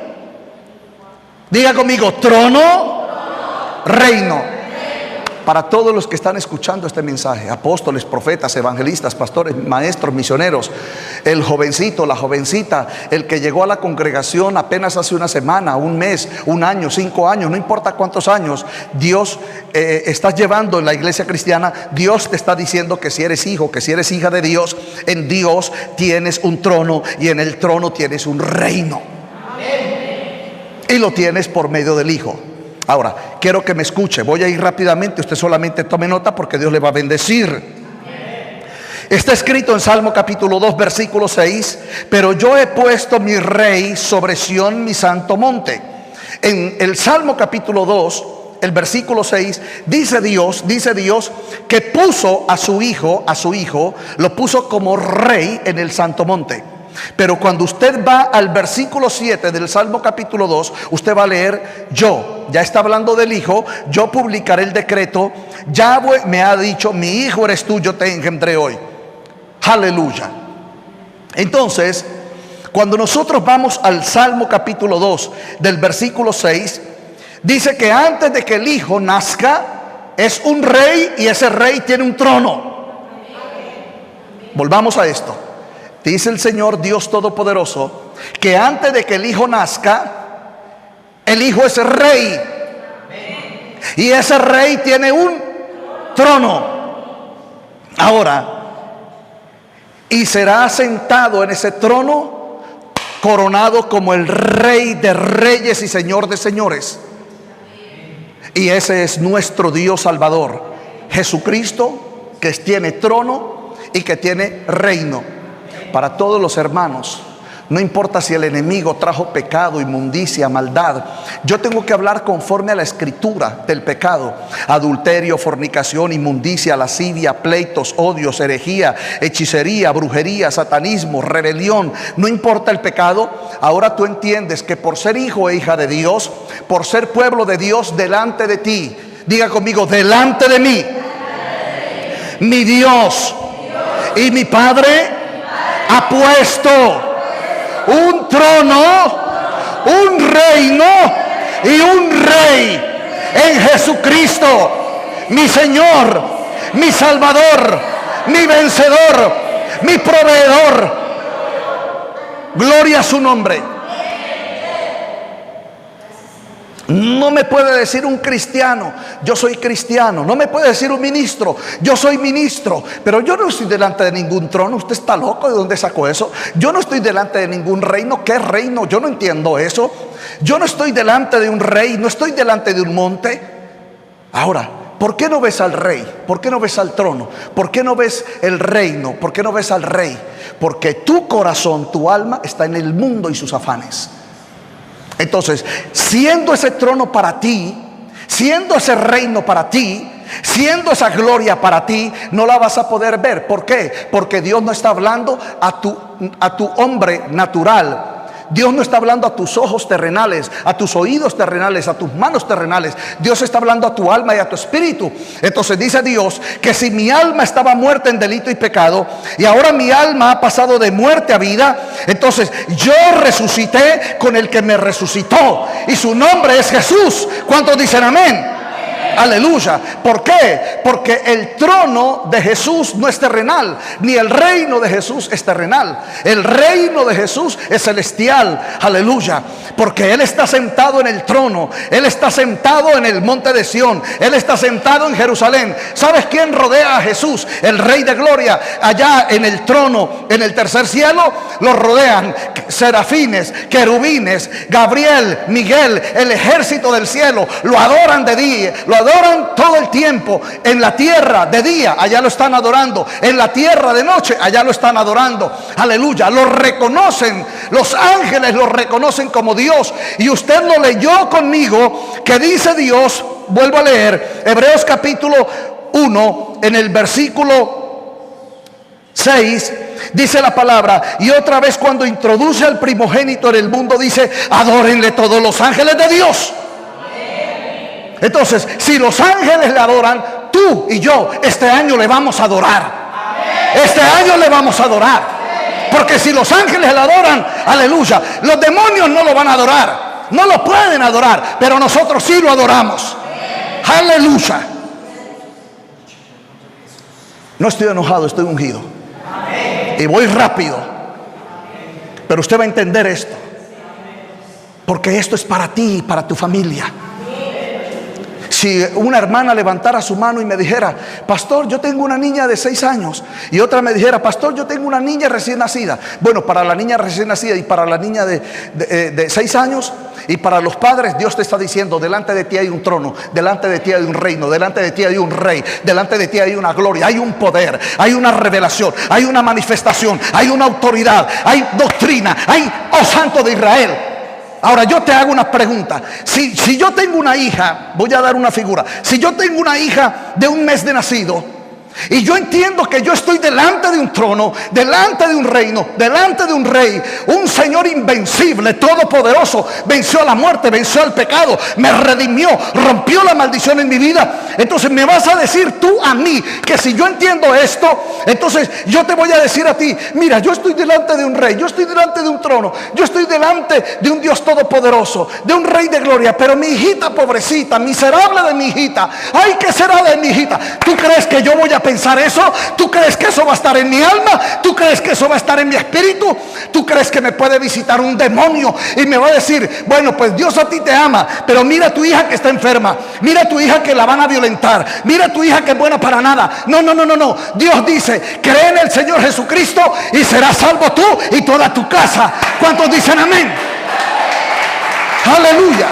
Diga conmigo, trono, reino. Para todos los que están escuchando este mensaje, apóstoles, profetas, evangelistas, pastores, maestros, misioneros, el jovencito, la jovencita, el que llegó a la congregación apenas hace una semana, un mes, un año, 5 años, no importa cuántos años, Dios estás llevando en la iglesia cristiana. Dios te está diciendo que si eres hijo, que si eres hija de Dios, en Dios tienes un trono y en el trono tienes un reino. Y lo tienes por medio del Hijo. Ahora, quiero que me escuche, voy a ir rápidamente, usted solamente tome nota porque Dios le va a bendecir. Está escrito en Salmo capítulo 2, versículo 6, pero yo he puesto mi rey sobre Sión, mi santo monte. En el Salmo capítulo 2, el versículo 6, dice Dios que puso a su hijo, lo puso como rey en el santo monte. Pero cuando usted va al versículo 7 del Salmo capítulo 2, usted va a leer, ya está hablando del Hijo, yo publicaré el decreto, Yahweh me ha dicho, mi hijo eres tú, yo te engendré hoy. Aleluya. Entonces, cuando nosotros vamos al Salmo capítulo 2 del versículo 6, dice que antes de que el Hijo nazca, es un rey y ese rey tiene un trono. Volvamos a esto. Dice el Señor Dios Todopoderoso que antes de que el Hijo nazca, el Hijo es rey. Y ese rey tiene un trono. Ahora, y será sentado en ese trono, coronado como el Rey de reyes y Señor de señores. Y ese es nuestro Dios Salvador, Jesucristo, que tiene trono y que tiene reino. Para todos los hermanos, No importa si el enemigo trajo pecado, inmundicia, maldad. Yo tengo que hablar conforme a la escritura del pecado: adulterio, fornicación, inmundicia, lascivia, pleitos, odios, herejía, hechicería, brujería, satanismo, rebelión. No importa el pecado. Ahora tú entiendes que por ser hijo e hija de Dios, por ser pueblo de Dios delante de ti, diga conmigo: delante de mí, mi Dios y mi Padre ha puesto un trono, un reino y un rey en Jesucristo, mi Señor, mi Salvador, mi vencedor, mi proveedor. Gloria a su nombre. No me puede decir un cristiano: yo soy cristiano. No me puede decir un ministro: yo soy ministro. Pero yo no estoy delante de ningún trono. Usted está loco. ¿De dónde sacó eso? Yo no estoy delante de ningún reino. ¿Qué reino? Yo no entiendo eso. Yo no estoy delante de un rey. No estoy delante de un monte. Ahora, ¿por qué no ves al rey? ¿Por qué no ves al trono? ¿Por qué no ves el reino? ¿Por qué no ves al rey? Porque tu corazón, tu alma está en el mundo y sus afanes. Entonces, siendo ese trono para ti, siendo ese reino para ti, siendo esa gloria para ti, no la vas a poder ver. ¿Por qué? Porque Dios no está hablando a tu hombre natural. Dios no está hablando a tus ojos terrenales, a tus oídos terrenales, a tus manos terrenales. Dios está hablando a tu alma y a tu espíritu. Entonces dice Dios que si mi alma estaba muerta en delito y pecado, y ahora mi alma ha pasado de muerte a vida, entonces yo resucité con el que me resucitó, y su nombre es Jesús. ¿Cuántos dicen amén? Aleluya. ¿Por qué? Porque el trono de Jesús no es terrenal, ni el reino de Jesús es terrenal. El reino de Jesús es celestial. Aleluya. Porque Él está sentado en el trono. Él está sentado en el monte de Sión. Él está sentado en Jerusalén. ¿Sabes quién rodea a Jesús? El Rey de Gloria. Allá en el trono, en el tercer cielo, lo rodean serafines, querubines, Gabriel, Miguel, el ejército del cielo. Lo adoran de día, lo adoran todo el tiempo. En la tierra de día, allá lo están adorando. En la tierra de noche, allá lo están adorando. Aleluya. Lo reconocen. Los ángeles lo reconocen como Dios. Y usted lo leyó conmigo, que dice Dios. Vuelvo a leer Hebreos capítulo 1, en el versículo 6, dice la palabra: y otra vez cuando introduce al primogénito en el mundo, dice: adórenle todos los ángeles de Dios. Entonces, si los ángeles le adoran, tú y yo este año le vamos a adorar. Este año le vamos a adorar. Porque si los ángeles le adoran, aleluya, los demonios no lo van a adorar, no lo pueden adorar, pero nosotros sí lo adoramos. Aleluya. No estoy enojado, estoy ungido. Y voy rápido. Pero usted va a entender esto, porque esto es para ti y para tu familia. Si una hermana levantara su mano y me dijera: pastor, yo tengo una niña de 6 años, y otra me dijera: pastor, yo tengo una niña recién nacida. Bueno, para la niña recién nacida y para la niña de 6 años, y para los padres, Dios te está diciendo: delante de ti hay un trono, delante de ti hay un reino, delante de ti hay un rey, delante de ti hay una gloria, hay un poder, hay una revelación, hay una manifestación, hay una autoridad, hay doctrina, hay, oh Santo de Israel. Ahora yo te hago una pregunta. Si yo tengo una hija, voy a dar una figura. Si yo tengo una hija de 1 mes de nacido, y yo entiendo que yo estoy delante de un trono, delante de un reino, delante de un rey, un Señor invencible, todopoderoso, venció a la muerte, venció al pecado, me redimió, rompió la maldición en mi vida. Entonces me vas a decir tú a mí que si yo entiendo esto, entonces yo te voy a decir a ti: mira, yo estoy delante de un rey, yo estoy delante de un trono, yo estoy delante de un Dios todopoderoso, de un rey de gloria, pero mi hijita pobrecita, miserable de mi hijita, ay, ¿qué será de mi hijita? ¿Tú crees que yo voy a pensar eso? ¿Tú crees que eso va a estar en mi alma? ¿Tú crees que eso va a estar en mi espíritu? ¿Tú crees que me puede visitar un demonio y me va a decir: bueno, pues Dios a ti te ama, pero mira a tu hija que está enferma, mira a tu hija que la van a violentar, mira a tu hija que es buena para nada? No, no, no, no, no. Dios dice: cree en el Señor Jesucristo y serás salvo tú y toda tu casa. ¿Cuántos dicen amén? Aleluya.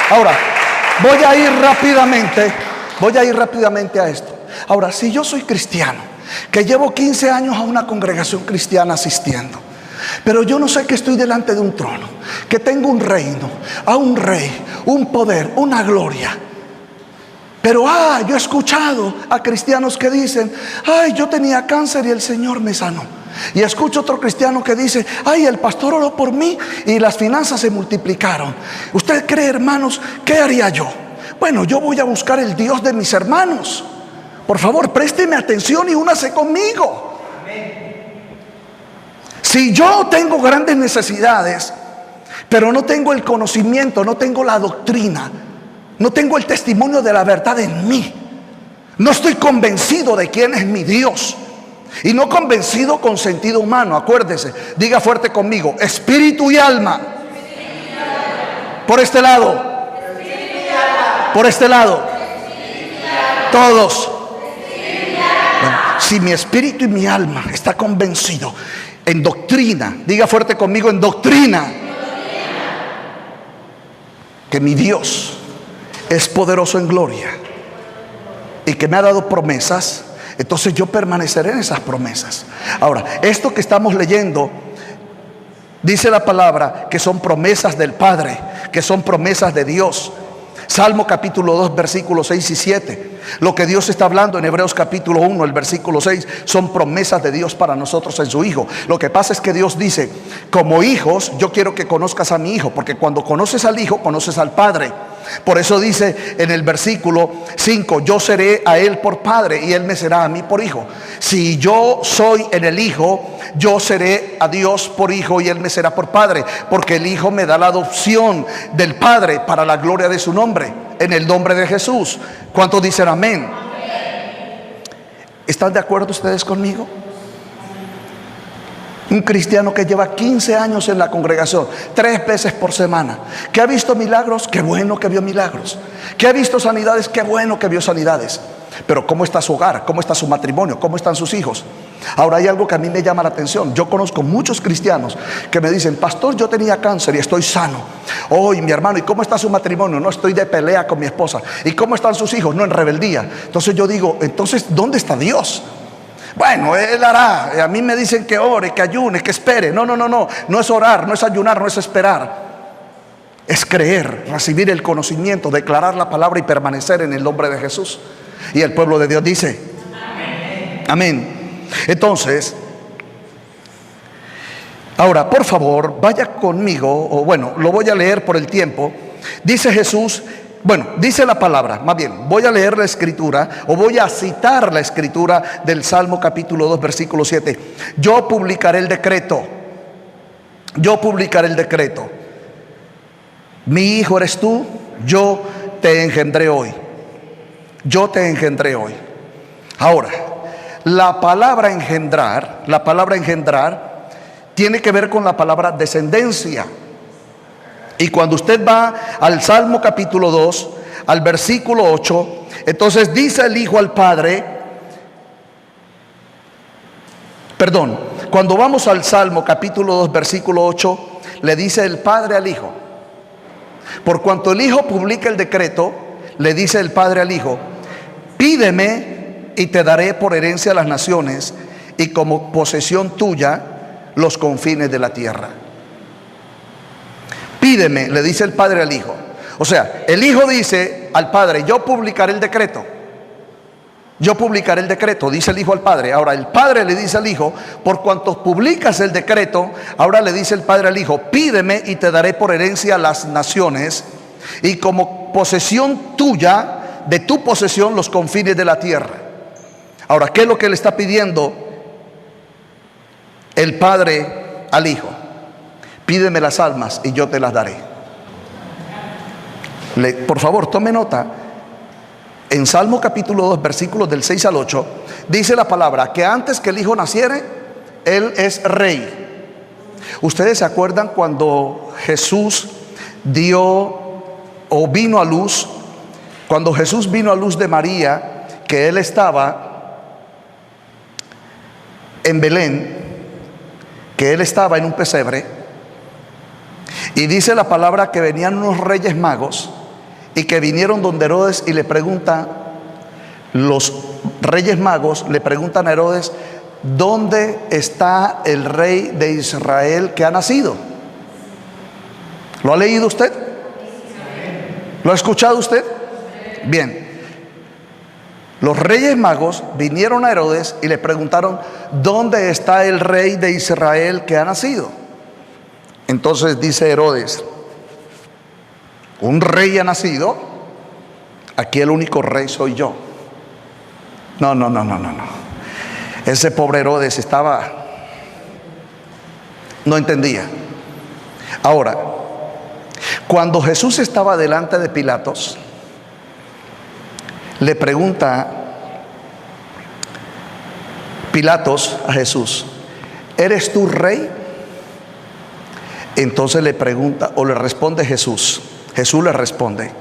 Ahora voy a ir rápidamente a esto. Ahora, si yo soy cristiano, que llevo 15 años a una congregación cristiana asistiendo, pero yo no sé que estoy delante de un trono, que tengo un reino, a un rey, un poder, una gloria. Pero yo he escuchado a cristianos que dicen: ay, yo tenía cáncer y el Señor me sanó. Y escucho otro cristiano que dice: ay, el pastor oró por mí y las finanzas se multiplicaron. ¿Usted cree, hermanos, qué haría yo? Bueno, yo voy a buscar el Dios de mis hermanos. Por favor, présteme atención y únase conmigo. Si yo tengo grandes necesidades, pero no tengo el conocimiento, no tengo la doctrina, no tengo el testimonio de la verdad en mí, no estoy convencido de quién es mi Dios, y no convencido con sentido humano. Acuérdese, diga fuerte conmigo: espíritu y alma. Por este lado, por este lado, todos. Bueno, si mi espíritu y mi alma está convencido en doctrina, diga fuerte conmigo: en doctrina, que mi Dios es poderoso en gloria y que me ha dado promesas, entonces yo permaneceré en esas promesas. Ahora, esto que estamos leyendo, dice la palabra que son promesas del Padre, que son promesas de Dios. Salmo capítulo 2, versículos 6 y 7. Lo que Dios está hablando en Hebreos capítulo 1, el versículo 6, son promesas de Dios para nosotros en su Hijo. Lo que pasa es que Dios dice: como hijos, yo quiero que conozcas a mi Hijo, porque cuando conoces al Hijo, conoces al Padre. Por eso dice en el versículo 5: yo seré a Él por Padre y Él me será a mí por Hijo. Si yo soy en el Hijo, yo seré a Dios por Hijo y Él me será por Padre, porque el Hijo me da la adopción del Padre para la gloria de su nombre, en el nombre de Jesús. ¿Cuántos dicen amén? ¿Están de acuerdo ustedes conmigo? Un cristiano que lleva 15 años en la congregación, 3 veces por semana, que ha visto milagros, qué bueno que vio milagros, que ha visto sanidades, qué bueno que vio sanidades. Pero ¿cómo está su hogar? ¿Cómo está su matrimonio? ¿Cómo están sus hijos? Ahora, hay algo que a mí me llama la atención. Yo conozco muchos cristianos que me dicen: pastor, yo tenía cáncer y estoy sano. Oh, y mi hermano, ¿y cómo está su matrimonio? No, estoy de pelea con mi esposa. ¿Y cómo están sus hijos? No, en rebeldía. Entonces yo digo: entonces, ¿dónde está Dios? Bueno, Él hará. A mí me dicen que ore, que ayune, que espere. No, no, no, no. No es orar, no es ayunar, no es esperar. Es creer, recibir el conocimiento, declarar la palabra y permanecer en el nombre de Jesús. Y el pueblo de Dios dice: amén. Amén. Entonces, ahora, por favor, vaya conmigo, o bueno, lo voy a leer por el tiempo. Dice Jesús, bueno, dice la palabra, más bien, voy a leer la escritura, o voy a citar la escritura del Salmo capítulo 2, versículo 7. Yo publicaré el decreto. Yo publicaré el decreto. Mi hijo eres tú, yo te engendré hoy. Yo te engendré hoy. Ahora, la palabra engendrar tiene que ver con la palabra descendencia. Y cuando usted va al Salmo capítulo 2, al versículo 8, entonces dice el Hijo al Padre, cuando vamos al Salmo capítulo 2, versículo 8, le dice el Padre al Hijo: por cuanto el Hijo publica el decreto, le dice el Padre al Hijo: pídeme y te daré por herencia a las naciones y como posesión tuya los confines de la tierra. Pídeme, le dice el Padre al Hijo. O sea, el Hijo dice al Padre: yo publicaré el decreto. Yo publicaré el decreto, dice el Hijo al Padre. Ahora el Padre le dice al Hijo: por cuanto publicas el decreto, ahora le dice el Padre al Hijo: pídeme y te daré por herencia las naciones y como posesión tuya, de tu posesión, los confines de la tierra. Ahora, ¿qué es lo que le está pidiendo el Padre al Hijo? Pídeme las almas y yo te las daré. Por favor, tome nota. En Salmo capítulo 2, versículos del 6 al 8, dice la palabra que antes que el Hijo naciere, Él es rey. ¿Ustedes se acuerdan cuando Jesús vino a luz? Cuando Jesús vino a luz de María, que Él estaba en Belén, que Él estaba en un pesebre, y dice la palabra que venían unos reyes magos y que vinieron donde Herodes y le pregunta: los reyes magos le preguntan a Herodes: ¿dónde está el rey de Israel que ha nacido? ¿Lo ha leído usted? ¿Lo ha escuchado usted? Bien. Los reyes magos vinieron a Herodes y le preguntaron: ¿dónde está el rey de Israel que ha nacido? Entonces dice Herodes: ¿un rey ha nacido? Aquí el único rey soy yo. No. Ese pobre Herodes no entendía. Ahora, cuando Jesús estaba delante de Pilatos, le pregunta Pilatos a Jesús: ¿eres tú rey? Entonces le pregunta, o le responde Jesús. Jesús le responde: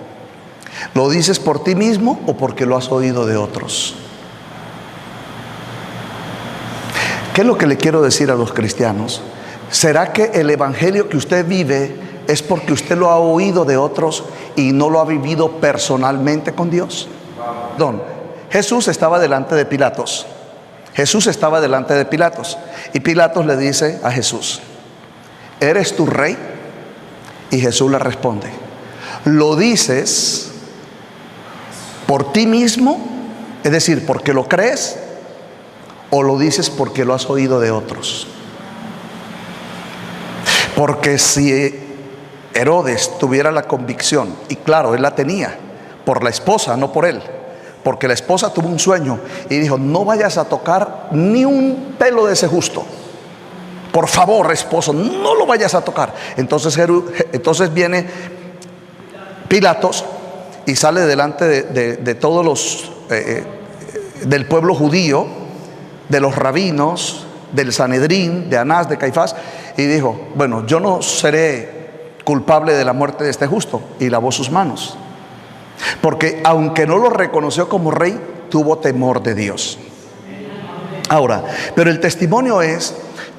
¿lo dices por ti mismo o porque lo has oído de otros? ¿Qué es lo que le quiero decir a los cristianos? ¿Será que el evangelio que usted vive es porque usted lo ha oído de otros y no lo ha vivido personalmente con Dios? Perdón. Jesús estaba delante de Pilatos. Y Pilatos le dice a Jesús: ¿eres tú rey? Y Jesús le responde: ¿lo dices por ti mismo? Es decir, ¿porque lo crees? ¿O lo dices porque lo has oído de otros? Porque si Herodes tuviera la convicción, y claro, él la tenía por la esposa, no por él, porque la esposa tuvo un sueño y dijo: no vayas a tocar ni un pelo de ese justo, por favor, esposo, no lo vayas a tocar. Entonces viene Pilatos y sale delante de todos los del pueblo judío, de los rabinos, del Sanedrín, de Anás, de Caifás, y dijo: bueno, yo no seré culpable de la muerte de este justo. Y lavó sus manos, porque aunque no lo reconoció como rey, tuvo temor de Dios. Ahora, pero el testimonio es: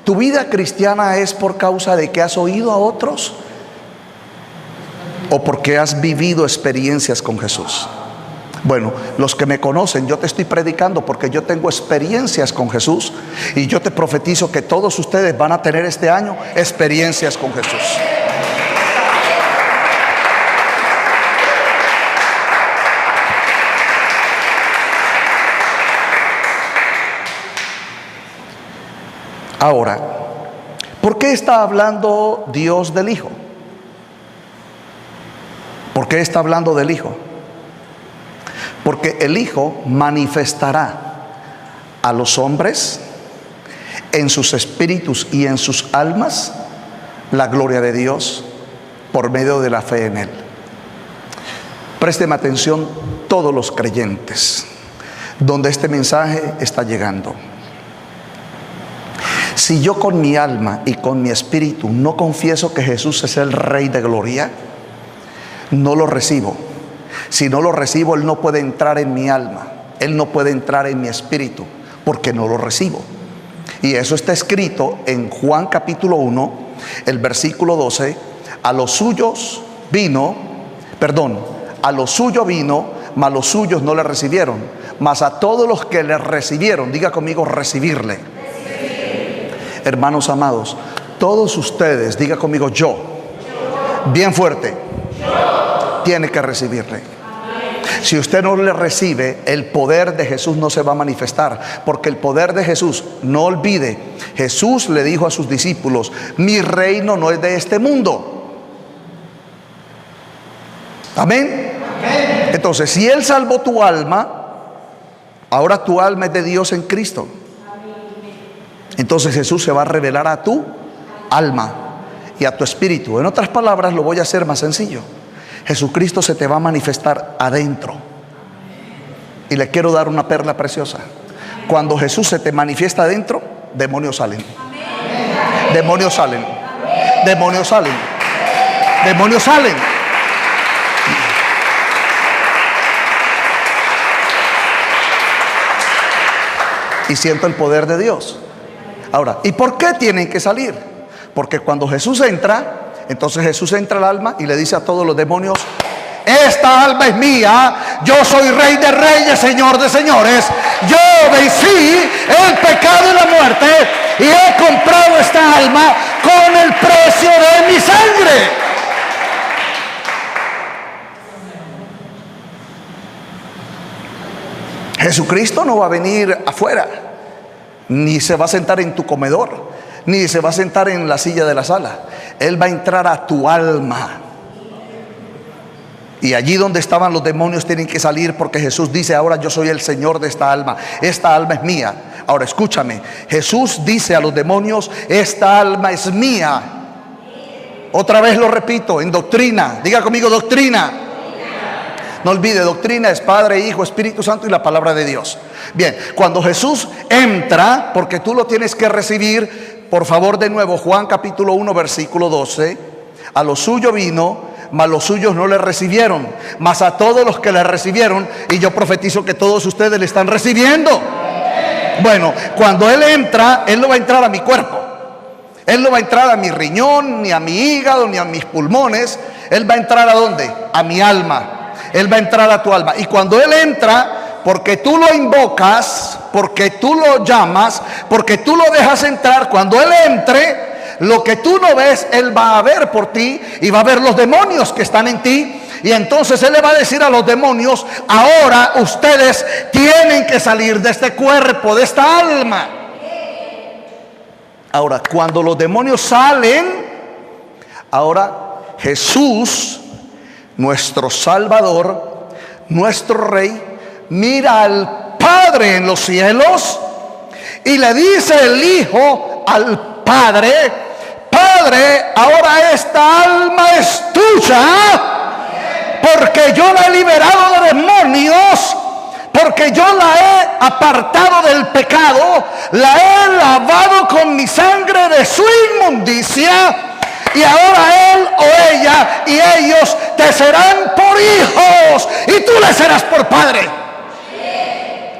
¿tu vida cristiana es por causa de que has oído a otros o porque has vivido experiencias con Jesús? Bueno, los que me conocen, yo te estoy predicando porque yo tengo experiencias con Jesús, y yo te profetizo que todos ustedes van a tener este año experiencias con Jesús. Ahora, ¿por qué está hablando Dios del Hijo? ¿Por qué está hablando del Hijo? Porque el Hijo manifestará a los hombres en sus espíritus y en sus almas la gloria de Dios por medio de la fe en Él. Presten atención todos los creyentes donde este mensaje está llegando. Si yo con mi alma y con mi espíritu no confieso que Jesús es el Rey de gloria, no lo recibo. Si no lo recibo, Él no puede entrar en mi alma, Él no puede entrar en mi espíritu, porque no lo recibo. Y eso está escrito en Juan capítulo 1, el versículo 12. A los suyos vino, mas los suyos no le recibieron. Mas a todos los que le recibieron, diga conmigo: recibirle. Hermanos amados, todos ustedes, diga conmigo: yo. Bien fuerte. Tiene que recibirle. Si usted no le recibe, el poder de Jesús no se va a manifestar, porque el poder de Jesús, no olvide, Jesús le dijo a sus discípulos: mi reino no es de este mundo. Amén. Entonces, si Él salvó tu alma, ahora tu alma es de Dios en Cristo. Entonces Jesús se va a revelar a tu alma y a tu espíritu. En otras palabras, lo voy a hacer más sencillo: Jesucristo se te va a manifestar adentro. Y le quiero dar una perla preciosa. Cuando Jesús se te manifiesta adentro, demonios salen. Demonios salen. Demonios salen. Demonios salen. Y siento el poder de Dios. Ahora, ¿y por qué tienen que salir? Porque cuando Jesús entra, entonces Jesús entra al alma y le dice a todos los demonios: esta alma es mía, yo soy Rey de reyes, Señor de señores, yo vencí el pecado y la muerte y he comprado esta alma con el precio de mi sangre. Jesucristo no va a venir afuera, ni se va a sentar en tu comedor, ni se va a sentar en la silla de la sala. Él va a entrar a tu alma. Y allí donde estaban los demonios tienen que salir, porque Jesús dice: ahora yo soy el Señor de esta alma es mía. Ahora escúchame, Jesús dice a los demonios: esta alma es mía. Otra vez lo repito, en doctrina, diga conmigo: doctrina. No olvide, doctrina es Padre, Hijo, Espíritu Santo y la palabra de Dios. Bien, cuando Jesús entra, porque tú lo tienes que recibir, por favor, de nuevo, Juan capítulo 1 versículo 12. A lo suyo vino, mas los suyos no le recibieron, mas a todos los que le recibieron, y yo profetizo que todos ustedes le están recibiendo. Bueno, cuando Él entra, Él no va a entrar a mi cuerpo, Él no va a entrar a mi riñón, ni a mi hígado, ni a mis pulmones. Él va a entrar ¿a dónde? A mi alma. Él va a entrar a tu alma. Y cuando Él entra, porque tú lo invocas, porque tú lo llamas, porque tú lo dejas entrar, cuando Él entre, lo que tú no ves, Él va a ver por ti, y va a ver los demonios que están en ti. Y entonces Él le va a decir a los demonios: ahora ustedes tienen que salir de este cuerpo, de esta alma. Ahora, cuando los demonios salen, ahora Jesús, nuestro Salvador, nuestro Rey, mira al Padre en los cielos y le dice el Hijo al Padre: Padre, ahora esta alma es tuya, porque yo la he liberado de demonios, porque yo la he apartado del pecado, la he lavado con mi sangre de su inmundicia. Y ahora él o ella y ellos te serán por hijos, y tú le serás por padre,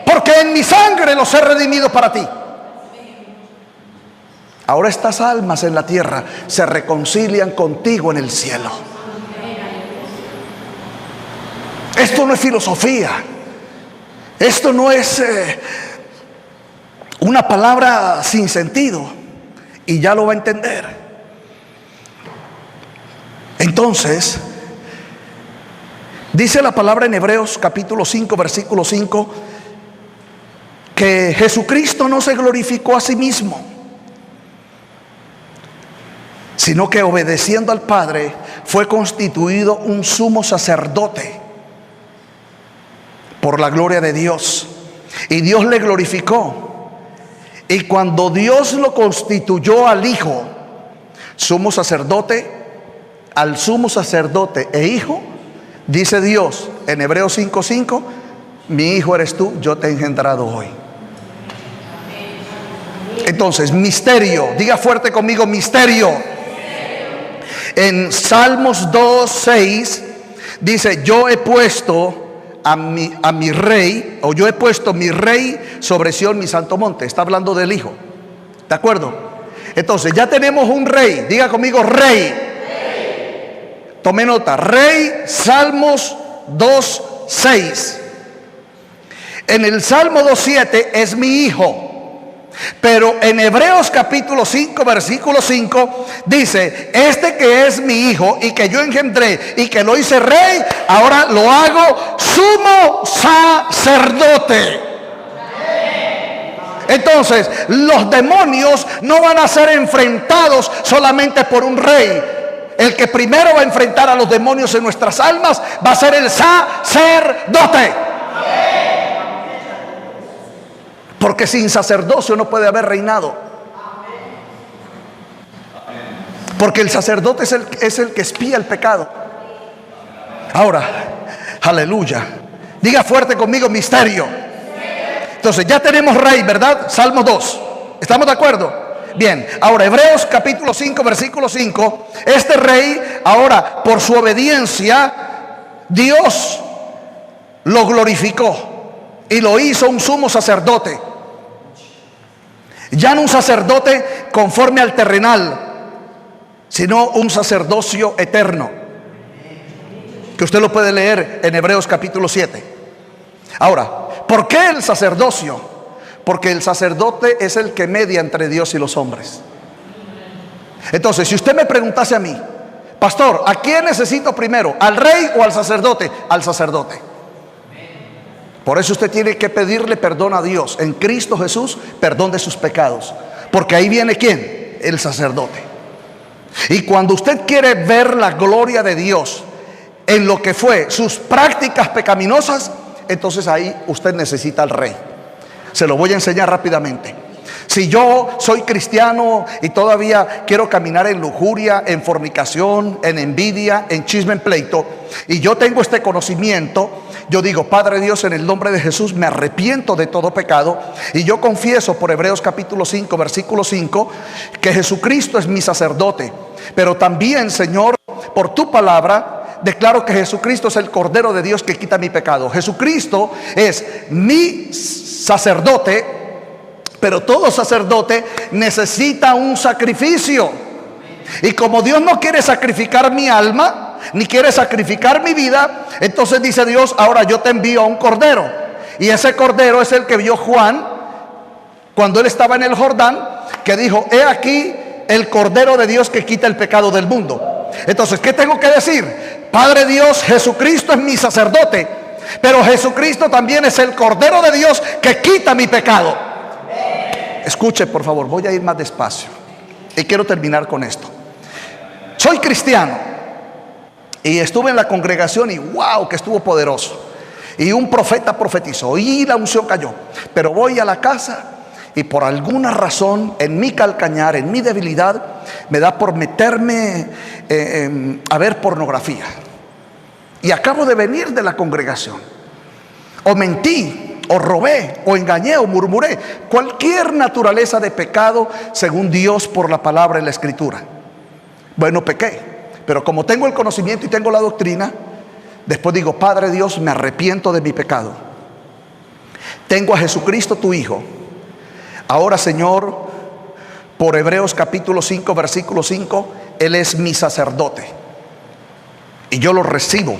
porque en mi sangre los he redimido para ti. Ahora estas almas en la tierra se reconcilian contigo en el cielo. Esto no es filosofía, esto no es una palabra sin sentido, y ya lo va a entender. Entonces, dice la palabra en Hebreos capítulo 5 versículo 5, que Jesucristo no se glorificó a sí mismo, sino que obedeciendo al Padre fue constituido un sumo sacerdote por la gloria de Dios, y Dios le glorificó. Y cuando Dios lo constituyó al Hijo sumo sacerdote, al sumo sacerdote e hijo, dice Dios en Hebreos 5:5: mi hijo eres tú, yo te he engendrado hoy. Entonces, misterio, diga fuerte conmigo: misterio. En Salmos 2:6 dice: yo he puesto a mi rey, o yo he puesto mi rey sobre Sión, mi santo monte. Está hablando del Hijo, ¿de acuerdo? Entonces ya tenemos un rey, diga conmigo: rey. Tome nota, rey, Salmos 2:6. En el Salmo 2:7 es mi hijo. Pero en Hebreos capítulo 5 versículo 5 dice: este que es mi hijo y que yo engendré y que lo hice rey, ahora lo hago sumo sacerdote. Entonces, los demonios no van a ser enfrentados solamente por un rey. El que primero va a enfrentar a los demonios en nuestras almas va a ser el sacerdote. Porque sin sacerdocio no puede haber reinado. Porque el sacerdote es el que espía el pecado. Ahora, aleluya, diga fuerte conmigo: misterio. Entonces ya tenemos rey, ¿verdad? Salmo 2, ¿estamos de acuerdo? Bien, ahora Hebreos capítulo 5 versículo 5. Este rey, ahora por su obediencia, Dios lo glorificó y lo hizo un sumo sacerdote. Ya no un sacerdote conforme al terrenal, sino un sacerdocio eterno. que usted lo puede leer en Hebreos capítulo 7. Ahora, ¿por qué el sacerdocio? Porque el sacerdote es el que media entre Dios y los hombres. Entonces, si usted me preguntase a mí, pastor, ¿a quién necesito primero? ¿Al rey o al sacerdote? Al sacerdote. Por eso usted tiene que pedirle perdón a Dios en Cristo Jesús, perdón de sus pecados. Porque ahí viene ¿quién? El sacerdote. Y cuando usted quiere ver la gloria de Dios en lo que fue sus prácticas pecaminosas, entonces ahí usted necesita al rey. Se lo voy a enseñar rápidamente. Si yo soy cristiano y todavía quiero caminar en lujuria, en fornicación, en envidia, en chisme, en pleito, y yo tengo este conocimiento, yo digo, Padre Dios, en el nombre de Jesús me arrepiento de todo pecado, y yo confieso por Hebreos capítulo 5, versículo 5, que Jesucristo es mi sacerdote. Pero también, Señor, por tu palabra declaro que Jesucristo es el Cordero de Dios que quita mi pecado. Jesucristo es mi sacerdote. Pero todo sacerdote necesita un sacrificio. Y como Dios no quiere sacrificar mi alma, ni quiere sacrificar mi vida, entonces dice Dios, ahora yo te envío a un cordero. Y ese cordero es el que vio Juan cuando él estaba en el Jordán, que dijo, he aquí el Cordero de Dios que quita el pecado del mundo. Entonces, ¿qué tengo que decir? Padre Dios, Jesucristo es mi sacerdote, pero Jesucristo también es el Cordero de Dios que quita mi pecado. Escuche, por favor, voy a ir más despacio y quiero terminar con esto. Soy cristiano y estuve en la congregación y wow, que estuvo poderoso. Y un profeta profetizó y la unción cayó. Pero voy a la casa y por alguna razón en mi calcañar, en mi debilidad, me da por meterme a ver pornografía. Y acabo de venir de la congregación. O mentí, o robé, o engañé, o murmuré. Cualquier naturaleza de pecado según Dios por la palabra en la escritura. Bueno, pequé, pero como tengo el conocimiento y tengo la doctrina, después digo, Padre Dios, me arrepiento de mi pecado. Tengo a Jesucristo tu Hijo. Ahora, Señor, por Hebreos capítulo 5, versículo 5, Él es mi sacerdote. Y yo lo recibo.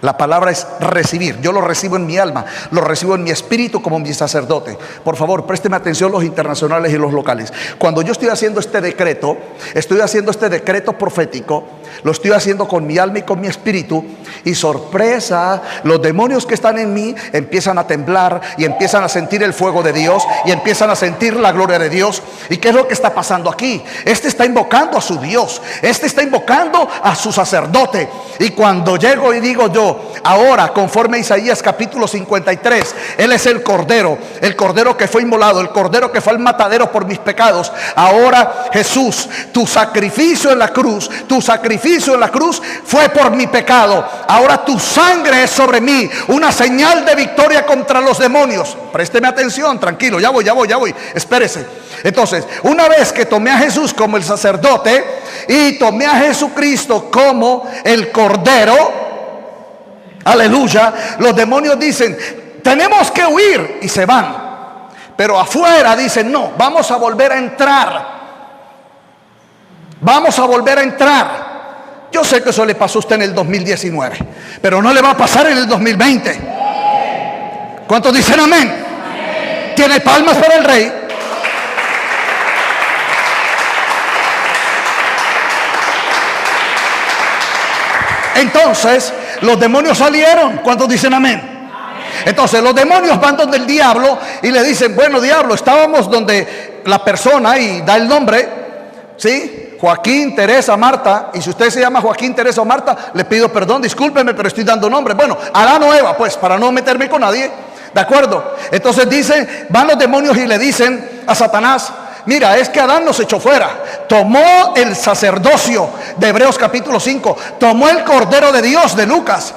La palabra es recibir. Yo lo recibo en mi alma, lo recibo en mi espíritu como mi sacerdote. Por favor, présteme atención los internacionales y los locales. Cuando yo estoy haciendo este decreto profético, lo estoy haciendo con mi alma y con mi espíritu. Y sorpresa, los demonios que están en mí empiezan a temblar y empiezan a sentir el fuego de Dios y empiezan a sentir la gloria de Dios. ¿Y qué es lo que está pasando aquí? Este está invocando a su Dios, este está invocando a su sacerdote. Y cuando llego y digo yo, ahora conforme a Isaías capítulo 53, Él es el cordero que fue inmolado, el cordero que fue al matadero por mis pecados. Ahora Jesús, tu sacrificio en la cruz fue por mi pecado. Ahora tu sangre es sobre mí, una señal de victoria contra los demonios. Présteme atención, tranquilo, ya voy, espérese. Entonces, una vez que tomé a Jesús como el sacerdote y tomé a Jesucristo como el cordero, aleluya, los demonios dicen, tenemos que huir, y se van. Pero afuera dicen, no, vamos a volver a entrar. Yo sé que eso le pasó a usted en el 2019, pero no le va a pasar en el 2020. ¿Cuántos dicen amén? ¿Tiene palmas para el rey? Entonces los demonios salieron. ¿Cuántos dicen amén? Entonces los demonios van donde el diablo y le dicen, bueno, diablo, estábamos donde la persona, y da el nombre, ¿sí? Joaquín, Teresa, Marta. Y si usted se llama Joaquín, Teresa o Marta, le pido perdón, discúlpeme, pero estoy dando nombre. Bueno, Adán o Eva, pues, para no meterme con nadie, ¿de acuerdo? Entonces dicen, van los demonios y le dicen a Satanás, mira, es que Adán nos echó fuera, tomó el sacerdocio de Hebreos capítulo 5, tomó el Cordero de Dios de Lucas,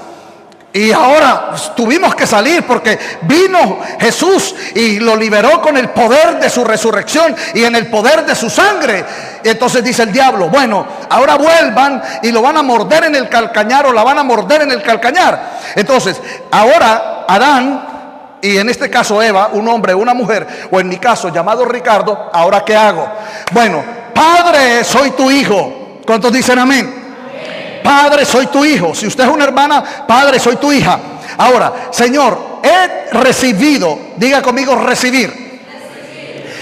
y ahora pues, tuvimos que salir porque vino Jesús y lo liberó con el poder de su resurrección y en el poder de su sangre. Y entonces dice el diablo, bueno, ahora vuelvan y lo van a morder en el calcañar, o la van a morder en el calcañar. Entonces, ahora Adán, y en este caso Eva, un hombre, una mujer, o en mi caso llamado Ricardo, ¿ahora qué hago? Bueno, Padre, soy tu hijo. ¿Cuántos dicen amén? Padre, soy tu hijo. Si usted es una hermana, Padre, soy tu hija. Ahora, Señor, he recibido, diga conmigo, recibir.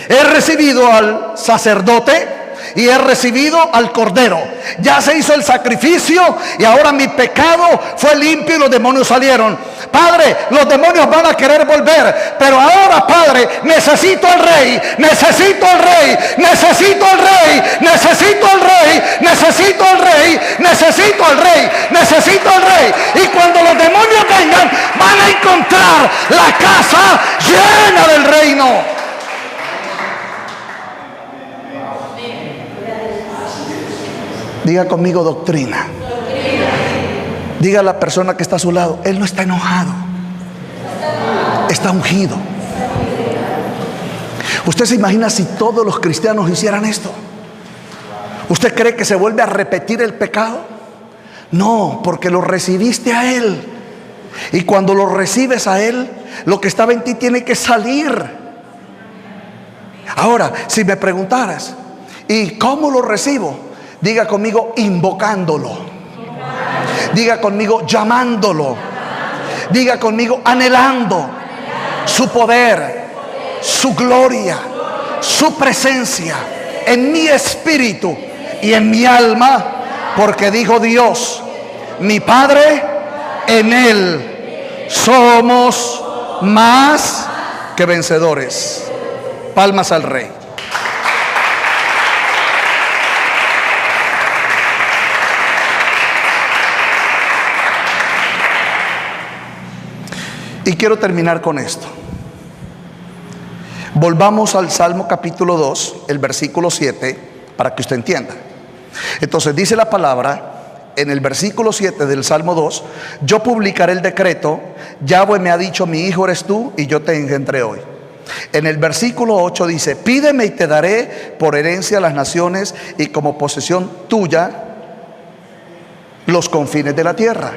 He recibido al sacerdote y he recibido al cordero. Ya se hizo el sacrificio y ahora mi pecado fue limpio y los demonios salieron. Padre, los demonios van a querer volver, pero ahora, Padre, necesito al rey, necesito al rey, necesito al rey, necesito al rey, necesito al rey, necesito al rey, necesito al rey. Y cuando los demonios vengan, van a encontrar la casa llena del reino. Diga conmigo doctrina. Diga a la persona que está a su lado, él no está enojado, está ungido. ¿Usted se imagina si todos los cristianos hicieran esto? ¿Usted cree que se vuelve a repetir el pecado? No, porque lo recibiste a él. Y cuando lo recibes a él, lo que estaba en ti tiene que salir. Ahora, si me preguntaras, ¿y cómo lo recibo? Diga conmigo, invocándolo. Diga conmigo, llamándolo. Diga conmigo, anhelando su poder, su gloria, su presencia en mi espíritu y en mi alma. Porque dijo Dios, mi Padre, en Él somos más que vencedores. Palmas al Rey. Y quiero terminar con esto. Volvamos al Salmo capítulo 2, el versículo 7, para que usted entienda. Entonces dice la palabra en el versículo 7 del Salmo 2: yo publicaré el decreto, Yahweh me ha dicho, mi hijo eres tú y yo te engendré hoy. En el versículo 8 dice: pídeme y te daré por herencia a las naciones y como posesión tuya los confines de la tierra.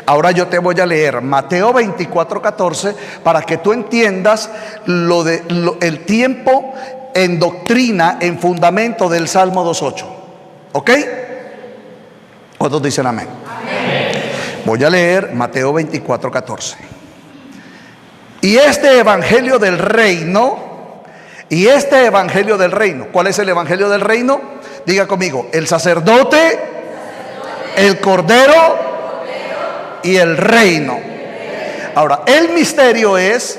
Ahora yo te voy a leer Mateo 24:14 para que tú entiendas el tiempo en doctrina, en fundamento del Salmo 2:8. ¿Ok? ¿Cuántos dicen amén? Amén. Voy a leer Mateo 24:14. Y este evangelio del reino, ¿cuál es el evangelio del reino? Diga conmigo, el sacerdote, el cordero y el reino. Ahora, el misterio es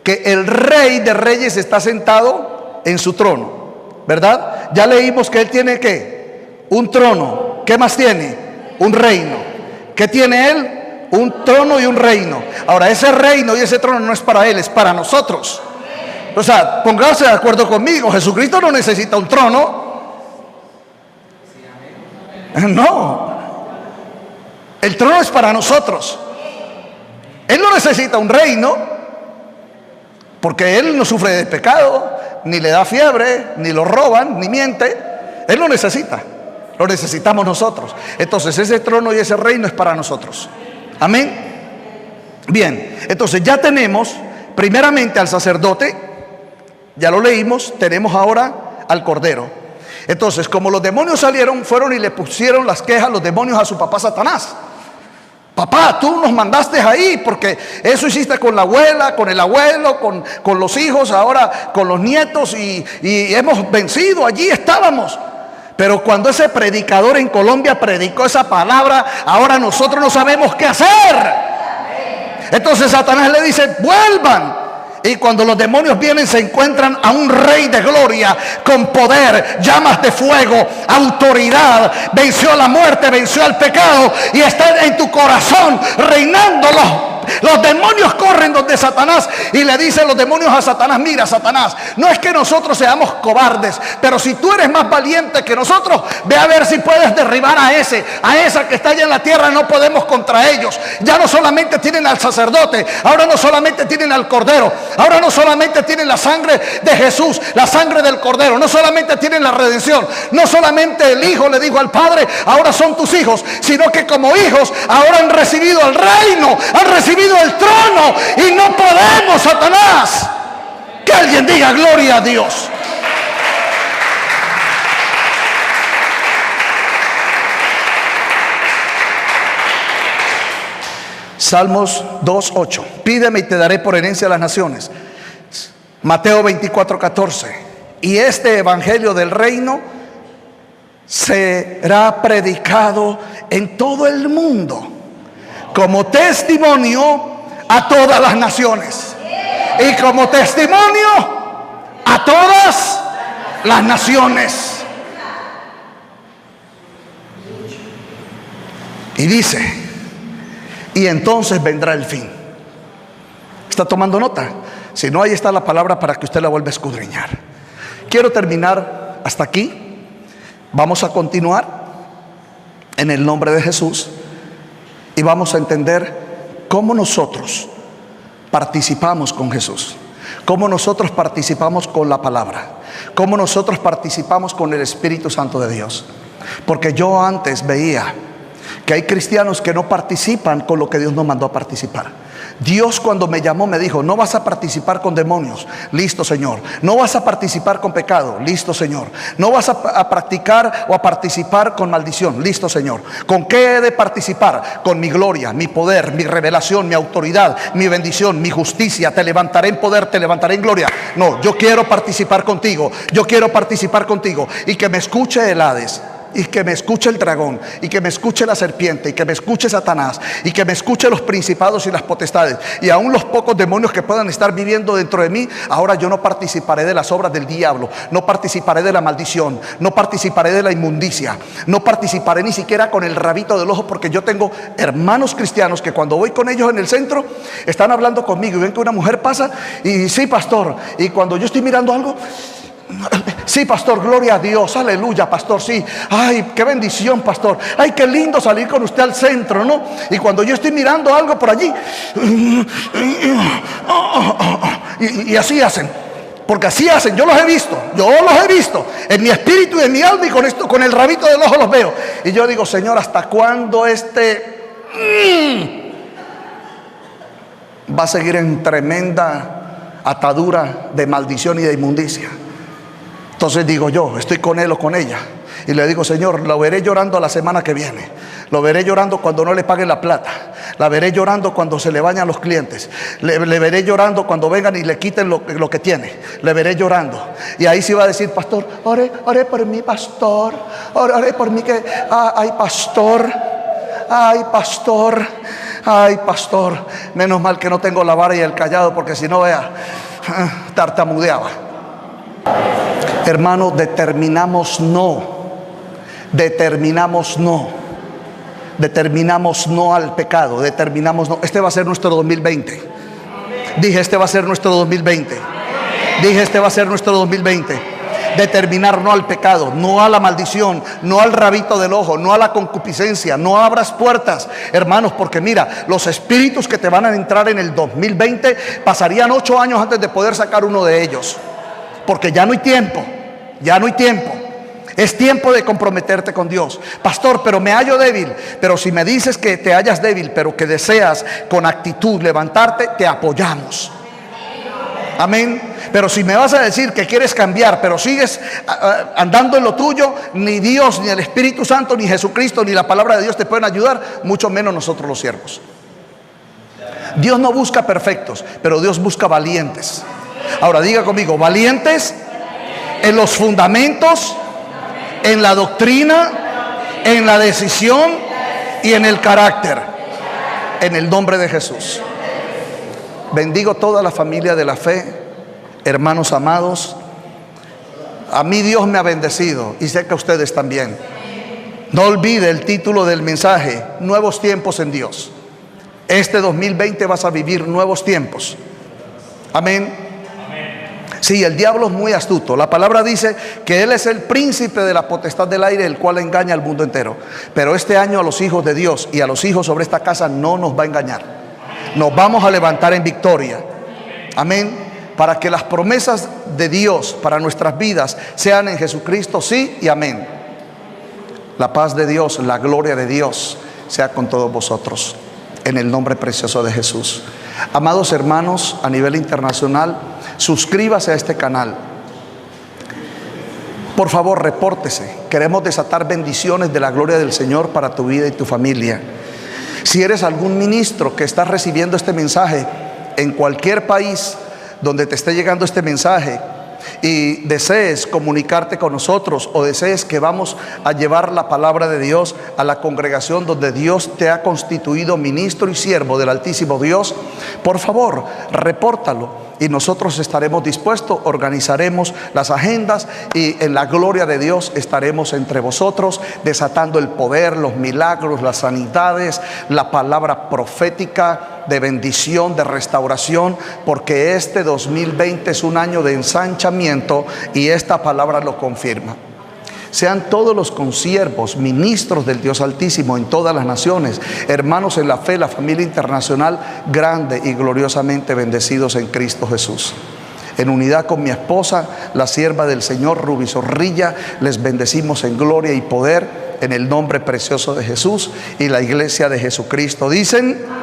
que el Rey de Reyes está sentado en su trono, ¿verdad? Ya leímos que él tiene ¿qué? Un trono. ¿Qué más tiene? Un reino. ¿Qué tiene él? Un trono y un reino. Ahora, ese reino y ese trono no es para él, es para nosotros. O sea, póngase de acuerdo conmigo, Jesucristo no necesita un trono. No. El trono es para nosotros. Él no necesita un reino, porque él no sufre de pecado, ni le da fiebre, ni lo roban, ni miente. Él no necesita, lo necesitamos nosotros. Entonces ese trono y ese reino es para nosotros. Amén. Bien, entonces ya tenemos primeramente al sacerdote, ya lo leímos, tenemos ahora al cordero. Entonces, como los demonios salieron, fueron y le pusieron las quejas los demonios a su papá Satanás. Papá, tú nos mandaste ahí porque eso hiciste con la abuela, con el abuelo, con los hijos, ahora con los nietos y hemos vencido, allí estábamos. Pero cuando ese predicador en Colombia predicó esa palabra, ahora nosotros no sabemos qué hacer. Entonces Satanás le dice, vuelvan. Y cuando los demonios vienen se encuentran a un rey de gloria con poder, llamas de fuego, autoridad, venció a la muerte, venció al pecado y está en tu corazón reinándolo. Los demonios corren donde Satanás y le dicen los demonios a Satanás: mira, Satanás, no es que nosotros seamos cobardes, pero si tú eres más valiente que nosotros, ve a ver si puedes derribar a esa que está allá en la tierra. No podemos contra ellos. Ya no solamente tienen al sacerdote, ahora no solamente tienen al cordero, ahora no solamente tienen la sangre de Jesús, la sangre del cordero, no solamente tienen la redención, no solamente el hijo le dijo al padre, ahora son tus hijos, sino que como hijos ahora han recibido el reino, han recibido el trono y no podemos, Satanás. Que alguien diga gloria a Dios. Salmos 2:8. Pídeme y te daré por herencia a las naciones. Mateo 24:14. Y este evangelio del reino será predicado en todo el mundo como testimonio a todas las naciones. Y como testimonio a todas las naciones. Y dice, y entonces vendrá el fin. ¿Está tomando nota? Si no, ahí está la palabra para que usted la vuelva a escudriñar. Quiero terminar hasta aquí. Vamos a continuar en el nombre de Jesús y vamos a entender cómo nosotros participamos con Jesús, cómo nosotros participamos con la palabra, cómo nosotros participamos con el Espíritu Santo de Dios. Porque yo antes veía que hay cristianos que no participan con lo que Dios nos mandó a participar. Dios, cuando me llamó, me dijo: no vas a participar con demonios. Listo, Señor. No vas a participar con pecado. Listo, Señor. No vas a practicar o a participar con maldición. Listo, Señor. ¿Con qué he de participar? Con mi gloria, mi poder, mi revelación, mi autoridad, mi bendición, mi justicia. Te levantaré en poder, te levantaré en gloria. No, yo quiero participar contigo. Yo quiero participar contigo. Y que me escuche el Hades, y que me escuche el dragón, y que me escuche la serpiente, y que me escuche Satanás, y que me escuche los principados y las potestades, y aún los pocos demonios que puedan estar viviendo dentro de mí. Ahora yo no participaré de las obras del diablo, no participaré de la maldición, no participaré de la inmundicia, no participaré ni siquiera con el rabito del ojo, porque yo tengo hermanos cristianos que cuando voy con ellos en el centro están hablando conmigo y ven que una mujer pasa y sí, pastor, y cuando yo estoy mirando algo, sí, pastor, gloria a Dios, aleluya, pastor, sí, ay, qué bendición, pastor, ay, qué lindo salir con usted al centro, ¿no? Y cuando yo estoy mirando algo por allí, y así hacen, porque así hacen, yo los he visto en mi espíritu y en mi alma, y con esto, con el rabito del ojo los veo, y yo digo: Señor, ¿hasta cuándo va a seguir en tremenda atadura de maldición y de inmundicia? Entonces digo yo, estoy con él o con ella, y le digo: Señor, lo veré llorando la semana que viene, lo veré llorando cuando no le paguen la plata, la veré llorando cuando se le vayan los clientes, le veré llorando cuando vengan y le quiten lo que tiene, le veré llorando. Y ahí sí va a decir: pastor, ore por mí, pastor, ore por mí, que ay, pastor, ay, pastor, ay, pastor. Menos mal que no tengo la vara y el callado, porque si no, vea, tartamudeaba. Hermano, determinamos no al pecado, determinamos no. Este va a ser nuestro 2020. Dije, este va a ser nuestro 2020. Dije, este va a ser nuestro 2020. Determinar no al pecado, no a la maldición, no al rabito del ojo, no a la concupiscencia. No abras puertas, hermanos, porque mira, los espíritus que te van a entrar en el 2020 pasarían 8 años antes de poder sacar uno de ellos. Porque ya no hay tiempo, ya no hay tiempo. Es tiempo de comprometerte con Dios. Pastor, pero me hallo débil. Pero si me dices que te hallas débil, pero que deseas con actitud levantarte, te apoyamos. Amén. Pero si me vas a decir que quieres cambiar, pero sigues andando en lo tuyo, ni Dios, ni el Espíritu Santo, ni Jesucristo, ni la palabra de Dios te pueden ayudar, mucho menos nosotros los siervos. Dios no busca perfectos, pero Dios busca valientes. Ahora diga conmigo: valientes en los fundamentos, en la doctrina, en la decisión y en el carácter. En el nombre de Jesús. Bendigo toda la familia de la fe, hermanos amados. A mí Dios me ha bendecido y sé que a ustedes también. No olvide el título del mensaje: nuevos tiempos en Dios. Este 2020 vas a vivir nuevos tiempos. Amén. Sí, el diablo es muy astuto. La palabra dice que él es el príncipe de la potestad del aire, el cual engaña al mundo entero. Pero este año a los hijos de Dios y a los hijos sobre esta casa no nos va a engañar. Nos vamos a levantar en victoria. Amén. Para que las promesas de Dios para nuestras vidas sean en Jesucristo, sí y amén. La paz de Dios, la gloria de Dios sea con todos vosotros, en el nombre precioso de Jesús. Amados hermanos, a nivel internacional, suscríbase a este canal. Por favor, repórtese. Queremos desatar bendiciones de la gloria del Señor para tu vida y tu familia. Si eres algún ministro que está recibiendo este mensaje en cualquier país donde te esté llegando este mensaje y desees comunicarte con nosotros, o desees que vamos a llevar la palabra de Dios a la congregación donde Dios te ha constituido ministro y siervo del Altísimo Dios, por favor, repórtalo. Y nosotros estaremos dispuestos, organizaremos las agendas y en la gloria de Dios estaremos entre vosotros, desatando el poder, los milagros, las sanidades, la palabra profética de bendición, de restauración, porque este 2020 es un año de ensanchamiento y esta palabra lo confirma. Sean todos los consiervos, ministros del Dios Altísimo en todas las naciones, hermanos en la fe, la familia internacional, grande y gloriosamente bendecidos en Cristo Jesús. En unidad con mi esposa, la sierva del Señor, Ruby Zorrilla, les bendecimos en gloria y poder en el nombre precioso de Jesús, y la iglesia de Jesucristo dicen...